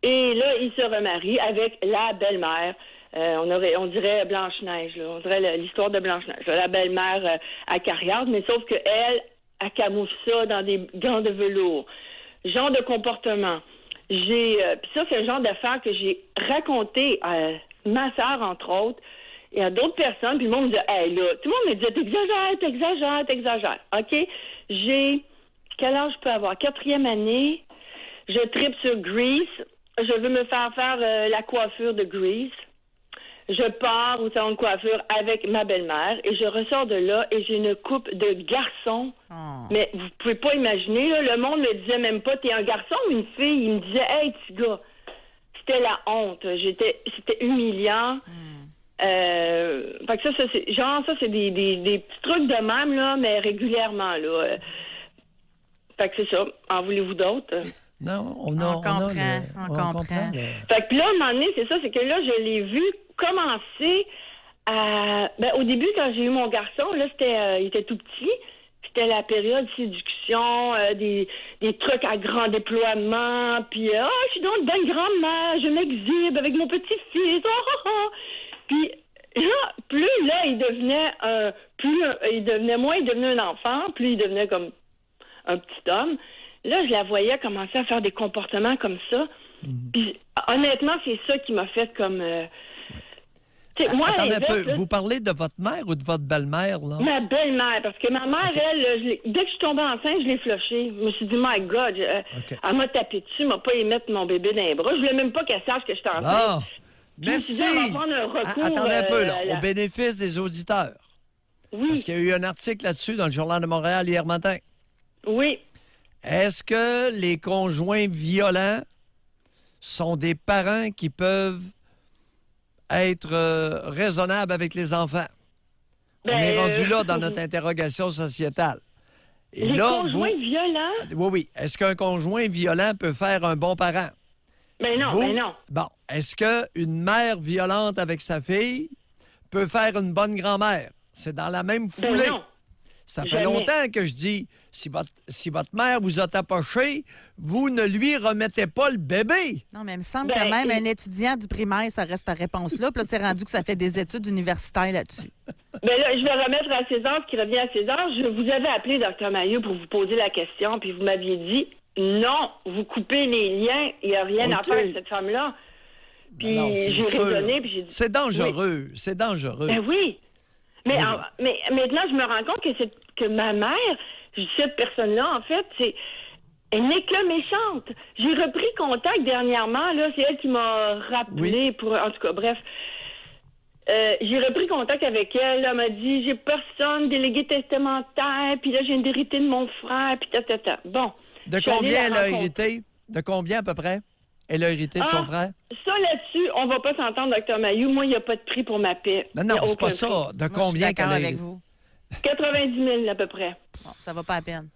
et là, il se remarie avec la belle-mère. On dirait Blanche-Neige, là. On dirait l'histoire de Blanche-Neige. La belle-mère à Carriade, mais sauf qu'elle, elle camoufle ça dans des gants de velours. Genre de comportement. Puis ça, c'est le genre d'affaires que j'ai raconté à ma sœur, entre autres, et à d'autres personnes. Puis le monde me disait, hey, là, tout le monde me disait, t'exagères. OK? Quel âge je peux avoir? 4e année. Je tripe sur Grease. Je veux me faire la coiffure de Grease. Je pars au salon de coiffure avec ma belle-mère et je ressors de là et j'ai une couple de garçons. Mais vous pouvez pas imaginer, là, le monde me disait même pas, t'es un garçon ou une fille? Il me disait, hey, petit gars. C'était la honte. C'était humiliant. Fait que ça, c'est des petits trucs de même, là, mais régulièrement, là. Fait que c'est ça. En voulez-vous d'autres? Non, On comprend. Fait que là, à un moment donné, c'est ça, c'est que là, je l'ai vu commencer à... Ben, au début, quand j'ai eu mon garçon, là, il était tout petit. C'était la période séduction, des trucs à grand déploiement, puis je suis donc une belle grand-mère, je m'exhibe avec mon petit-fils, Puis là, plus là, il devenait un enfant, plus il devenait comme un petit homme. Là, je la voyais commencer à faire des comportements comme ça. Puis honnêtement, c'est ça qui m'a fait comme... moi, attendez un peu, vous parlez de votre mère ou de votre belle-mère, là? Ma belle-mère, parce que ma mère, elle, dès que je suis tombée enceinte, je l'ai flushée. Je me suis dit, my God, elle m'a tapé dessus, elle m'a pas émettre mon bébé dans les bras. Je voulais même pas qu'elle sache que j'étais enceinte. Merci. Je me suis dit, on va prendre un recours, attendez un peu, là, au bénéfice des auditeurs. Oui. Parce qu'il y a eu un article là-dessus dans le Journal de Montréal hier matin. Oui. Est-ce que les conjoints violents sont des parents qui peuvent être raisonnables avec les enfants? On est rendu là dans notre interrogation sociétale. Et les là, conjoints violents? Oui. Est-ce qu'un conjoint violent peut faire un bon parent? Ben non. Bon, est-ce qu'une mère violente avec sa fille peut faire une bonne grand-mère? C'est dans la même foulée. Ben non. Ça fait longtemps que je dis, si votre mère vous a tapoché, vous ne lui remettez pas le bébé. Non, mais il me semble que même un étudiant du primaire, ça reste ta réponse-là. Puis là, c'est rendu que ça fait des études universitaires là-dessus. Ben là, je vais remettre à César ce qui revient à César. Je vous avais appelé, Dr. Maillot, pour vous poser la question, puis vous m'aviez dit, non, vous coupez les liens, il n'y a rien à faire avec cette femme-là. Puis j'ai raisonné, puis j'ai dit... C'est dangereux, c'est dangereux. Ben oui. Mais maintenant, je me rends compte que ma mère, cette personne-là, en fait, elle n'est que méchante. J'ai repris contact dernièrement, là, c'est elle qui m'a rappelé pour... En tout cas, bref. J'ai repris contact avec elle, elle m'a dit, j'ai personne, délégué testamentaire, puis là, j'ai une hérité de mon frère, puis ta. Bon. De combien elle a hérité? De combien à peu près? Elle a hérité de son frère? Ça, là-dessus, on va pas s'entendre, Dr. Mayou. Moi, il n'y a pas de prix pour ma paix. Non, c'est pas ça. De combien qu'elle a hérité? avec vous. 90 000 à peu près. Bon, ça va pas à peine.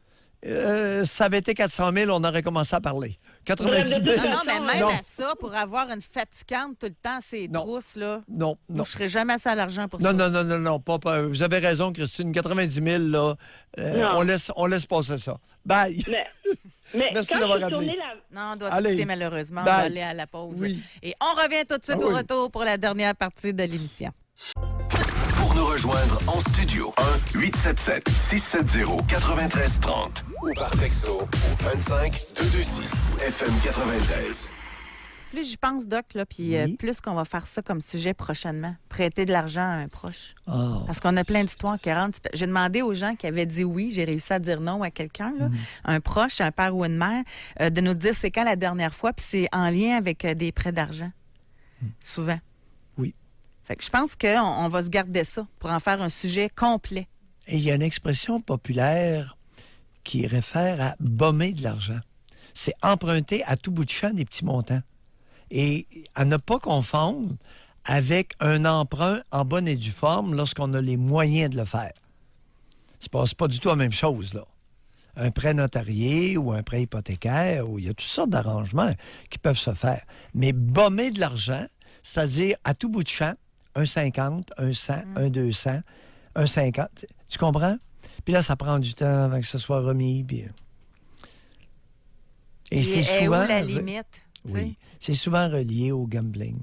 Ça avait été 400 000, on aurait commencé à parler. 90 000. Non, mais même à ça, pour avoir une fatigante tout le temps, c'est trousse, là. Non. Je ne serais jamais assez à l'argent pour ça. Non, pas. Vous avez raison, Christine. 90 000, là, on laisse passer ça. Bye. Mais merci quand d'avoir je suis rappelé. Non, on doit se quitter malheureusement. On va aller à la pause. Oui. Et on revient tout de suite au retour pour la dernière partie de l'émission. Pour nous rejoindre en studio, 1-877-670-9330 ou par texto au 25226 FM 93. Plus j'y pense, Doc, là, puis plus qu'on va faire ça comme sujet prochainement. Prêter de l'argent à un proche. Oh. Parce qu'on a plein d'histoires qui rentrent. J'ai demandé aux gens qui avaient dit oui, j'ai réussi à dire non à quelqu'un, là, un proche, un père ou une mère, de nous dire c'est quand la dernière fois, puis c'est en lien avec des prêts d'argent. Souvent. Oui. Fait que je pense qu'on va se garder ça pour en faire un sujet complet. Et il y a une expression populaire qui réfère à bomber de l'argent. C'est emprunter à tout bout de champ des petits montants. Et à ne pas confondre avec un emprunt en bonne et due forme lorsqu'on a les moyens de le faire. C'est pas du tout la même chose, là. Un prêt notarié ou un prêt hypothécaire, où il y a toutes sortes d'arrangements qui peuvent se faire. Mais bomber de l'argent, c'est-à-dire à tout bout de champ, un 50, un 100, un 200, un 50. Tu comprends? Puis là, ça prend du temps avant que ce soit remis. Puis... Et c'est souvent... où la limite? Oui, c'est souvent relié au gambling.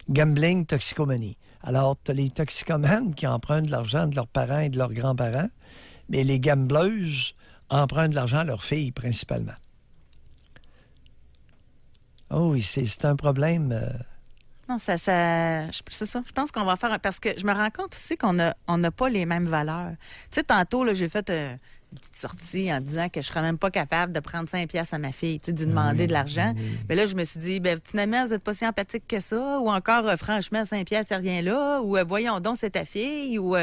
Gambling, toxicomanie. Alors, tu as les toxicomanes qui empruntent de l'argent de leurs parents et de leurs grands-parents, mais les gambleuses empruntent de l'argent à leurs filles, principalement. Oh oui, c'est un problème... Non, c'est ça. Je pense qu'on va faire... Parce que je me rends compte aussi qu'on n'a pas les mêmes valeurs. Tu sais, tantôt, là, j'ai fait une petite sortie en disant que je serais même pas capable de prendre 5 piastres à ma fille, tu sais, d'y demander de l'argent. Mais là, je me suis dit, ben finalement, vous n'êtes pas si empathique que ça, ou encore, franchement, 5 piastres, c'est rien là, ou voyons donc, c'est ta fille, ou...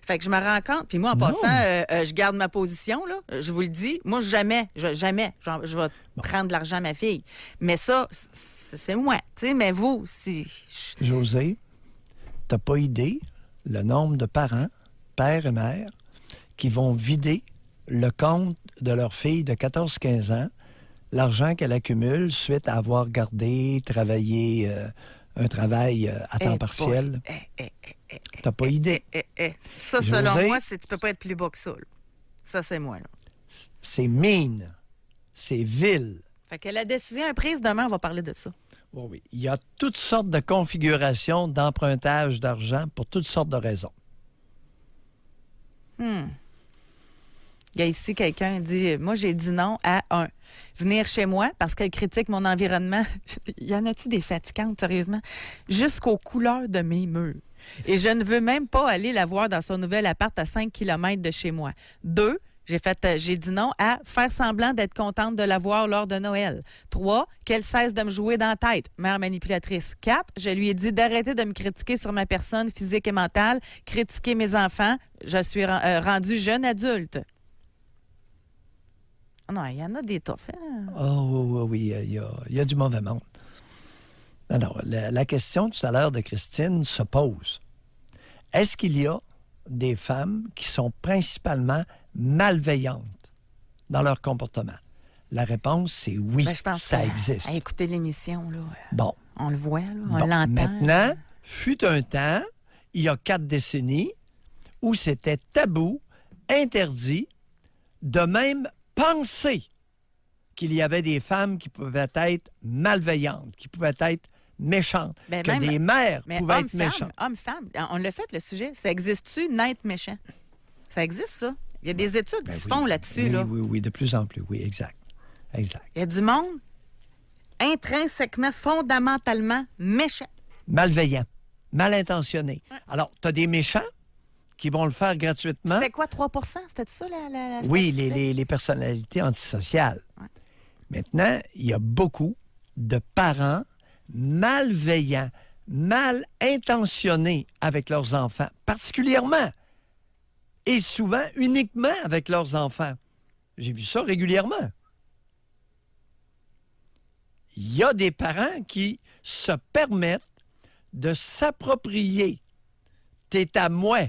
Fait que je me rends compte, puis moi, en passant, je garde ma position, là, je vous le dis, moi, jamais, je vais prendre de l'argent à ma fille. Mais ça, c'est moi, tu sais, mais vous, si... José, t'as pas idée le nombre de parents, pères et mères, qui vont vider le compte de leur fille de 14-15 ans, l'argent qu'elle accumule suite à avoir gardé, travaillé un travail à temps partiel. T'as pas idée. Ça, José, selon moi, tu peux pas être plus bas que ça. Là. Ça, c'est moi. Là. C'est mean. C'est vil. Fait que la décision est prise. Demain, on va parler de ça. Oh oui. Il y a toutes sortes de configurations d'empruntage d'argent pour toutes sortes de raisons. Il y a ici quelqu'un qui dit, moi, j'ai dit non à venir chez moi parce qu'elle critique mon environnement. Y en a-tu des fatigantes, sérieusement? Jusqu'aux couleurs de mes murs. Et je ne veux même pas aller la voir dans son nouvel appart à 5 km de chez moi. 2, j'ai dit non à faire semblant d'être contente de la voir lors de Noël. 3, qu'elle cesse de me jouer dans la tête, mère manipulatrice. 4, je lui ai dit d'arrêter de me critiquer sur ma personne physique et mentale, critiquer mes enfants. Je suis rendue jeune adulte. Oh non, il y en a des toughs. Hein? Oh oui, il y a du mauvais monde. Alors, la question tout à l'heure de Christine se pose. Est-ce qu'il y a des femmes qui sont principalement malveillantes dans leur comportement? La réponse, c'est oui, Ben, je pense ça existe. À écouter l'émission, là, Bon. on le voit, là, on Bon, l'entend. maintenant, fut un temps, il y a 4 décennies, où c'était tabou, interdit, de même penser qu'il y avait des femmes qui pouvaient être malveillantes, qui pouvaient être méchantes, Ben, que même- des mères Mais pouvaient être homme-femme, méchantes. homme-femme, on l'a fait, le sujet. Ça existe-tu, naître méchant? Ça existe, ça? Il y a des études Ben qui se oui. font là-dessus, Oui, là. oui, de plus en plus, oui, exact. Exact. Il y a du monde intrinsèquement, fondamentalement méchant. Malveillant, mal intentionné. Alors, tu as des méchants qui vont le faire gratuitement. C'était quoi, 3 C'était ça, la Oui, statistique? les personnalités antisociales. Ouais. Maintenant, il y a beaucoup de parents malveillants, mal intentionnés avec leurs enfants, particulièrement et souvent uniquement avec leurs enfants. J'ai vu ça régulièrement. Il y a des parents qui se permettent de s'approprier « t'es à moi »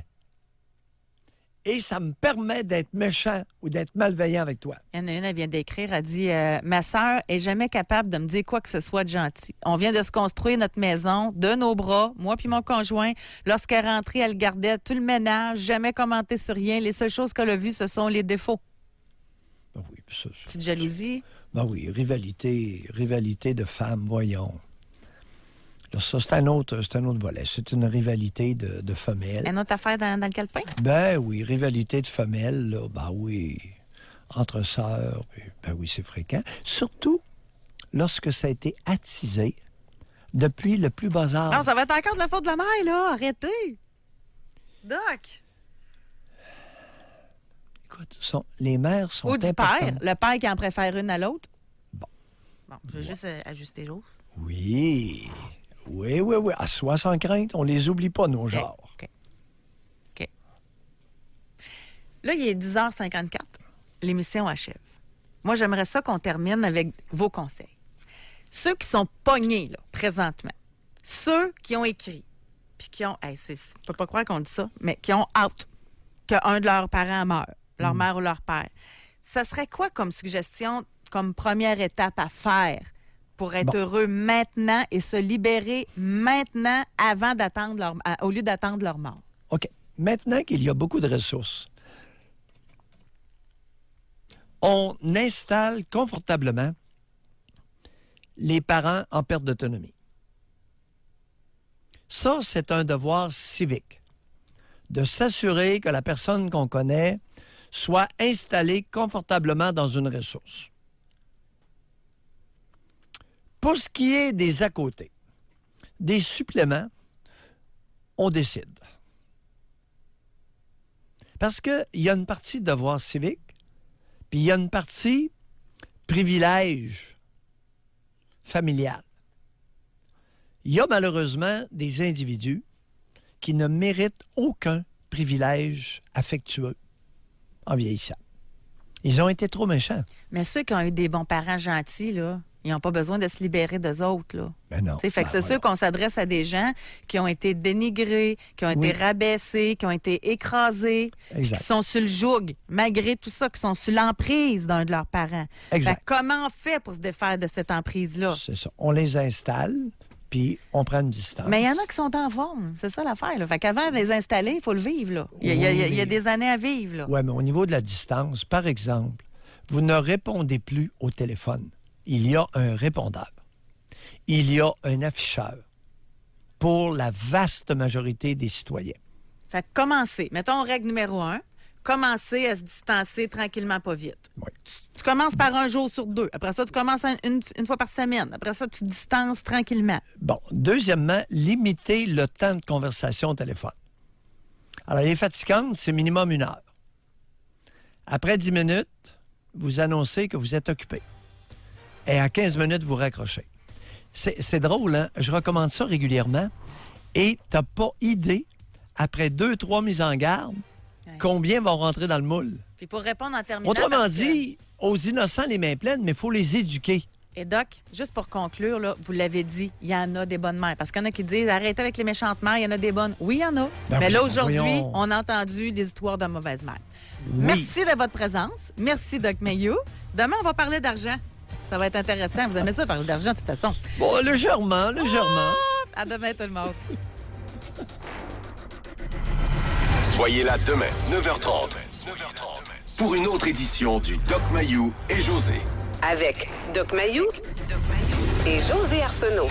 et ça me permet d'être méchant ou d'être malveillant avec toi. Il y en a une, elle vient d'écrire, elle dit ma sœur est jamais capable de me dire quoi que ce soit de gentil. On vient de se construire notre maison de nos bras, moi puis mon conjoint. Lorsqu'elle est rentrée, elle gardait tout le ménage, jamais commenté sur rien. Les seules choses qu'elle a vues, ce sont les défauts. Ben oui, ça, Petite jalousie. Ben oui, rivalité de femmes, voyons. Là, ça, c'est un autre volet. C'est une rivalité de femelles. Une autre affaire dans le calepin? Ben oui, rivalité de femelles, là, ben oui. Entre sœurs, ben oui, c'est fréquent. Surtout lorsque ça a été attisé depuis le plus bas âge. Non, ça va être encore de la faute de la mère, là. Arrêtez. Doc. Écoute, les mères sont Ou du importantes. père. Le père qui en préfère une à l'autre. Bon. Bon, je vais juste ajuster l'autre. Oui. Oui. À soi sans crainte, on les oublie pas, nos genres. OK. Là, il est 10h54. L'émission achève. Moi, j'aimerais ça qu'on termine avec vos conseils. Ceux qui sont pognés, là, présentement, ceux qui ont écrit, puis qui ont... Hey, je ne peux pas croire qu'on dit ça, mais qui ont hâte qu'un de leurs parents meure, leur mère ou leur père. Ça serait quoi comme suggestion, comme première étape à faire pour être heureux maintenant et se libérer maintenant avant d'attendre au lieu d'attendre leur mort? OK. Maintenant qu'il y a beaucoup de ressources, on installe confortablement les parents en perte d'autonomie. Ça, c'est un devoir civique, de s'assurer que la personne qu'on connaît soit installée confortablement dans une ressource. Pour ce qui est des à côté, des suppléments, on décide. Parce qu'il y a une partie de devoir civique Puis il y a une partie privilège familial. Il y a malheureusement des individus qui ne méritent aucun privilège affectueux en vieillissant. Ils ont été trop méchants. Mais ceux qui ont eu des bons parents gentils, là, ils n'ont pas besoin de se libérer d'eux autres, là. Ben non. Fait que c'est sûr qu'on s'adresse à des gens qui ont été dénigrés, qui ont été rabaissés, qui ont été écrasés, qui sont sur le joug, malgré tout ça, qui sont sur l'emprise d'un de leurs parents. Exact. Fait que comment on fait pour se défaire de cette emprise-là? C'est ça. On les installe, puis on prend une distance. Mais il y en a qui sont en forme. C'est ça l'affaire, là. Fait qu'avant de les installer, il faut le vivre, là. Il y a des années à vivre, là. Oui, mais au niveau de la distance, par exemple, vous ne répondez plus au téléphone. Il y a un répondeur. Il y a un afficheur pour la vaste majorité des citoyens. Fait que commencer. Mettons règle numéro 1. Commencer à se distancer tranquillement, pas vite. Oui. Tu commences par un jour sur 2. Après ça, tu commences une fois par semaine. Après ça, tu te distances tranquillement. Bon. Deuxièmement, limiter le temps de conversation au téléphone. Alors, les fatigantes, c'est minimum 1 heure. Après 10 minutes, vous annoncez que vous êtes occupé. Et à 15 minutes, vous raccrochez. C'est drôle, hein? Je recommande ça régulièrement. Et tu n'as pas idée, après 2-3 mises en garde, combien vont rentrer dans le moule. Puis pour répondre en terminant... Autrement dit, aux innocents, les mains pleines, mais il faut les éduquer. Et Doc, juste pour conclure, là, vous l'avez dit, il y en a des bonnes mères. Parce qu'il y en a qui disent, arrêtez avec les méchantes mères, il y en a des bonnes. Oui, il y en a. Ben mais oui, là, aujourd'hui, voyons. on a entendu des histoires de mauvaises mères. Oui. Merci de votre présence. Merci, Doc Mayou. Demain, on va parler d'argent. Ça va être intéressant. Vous aimez ça, parler d'argent, de toute façon. Bon, légèrement. À demain, tout le monde. Soyez là demain, 9h30, pour une autre édition du Doc Mayou et José. Avec Doc Mayou et José Arsenault.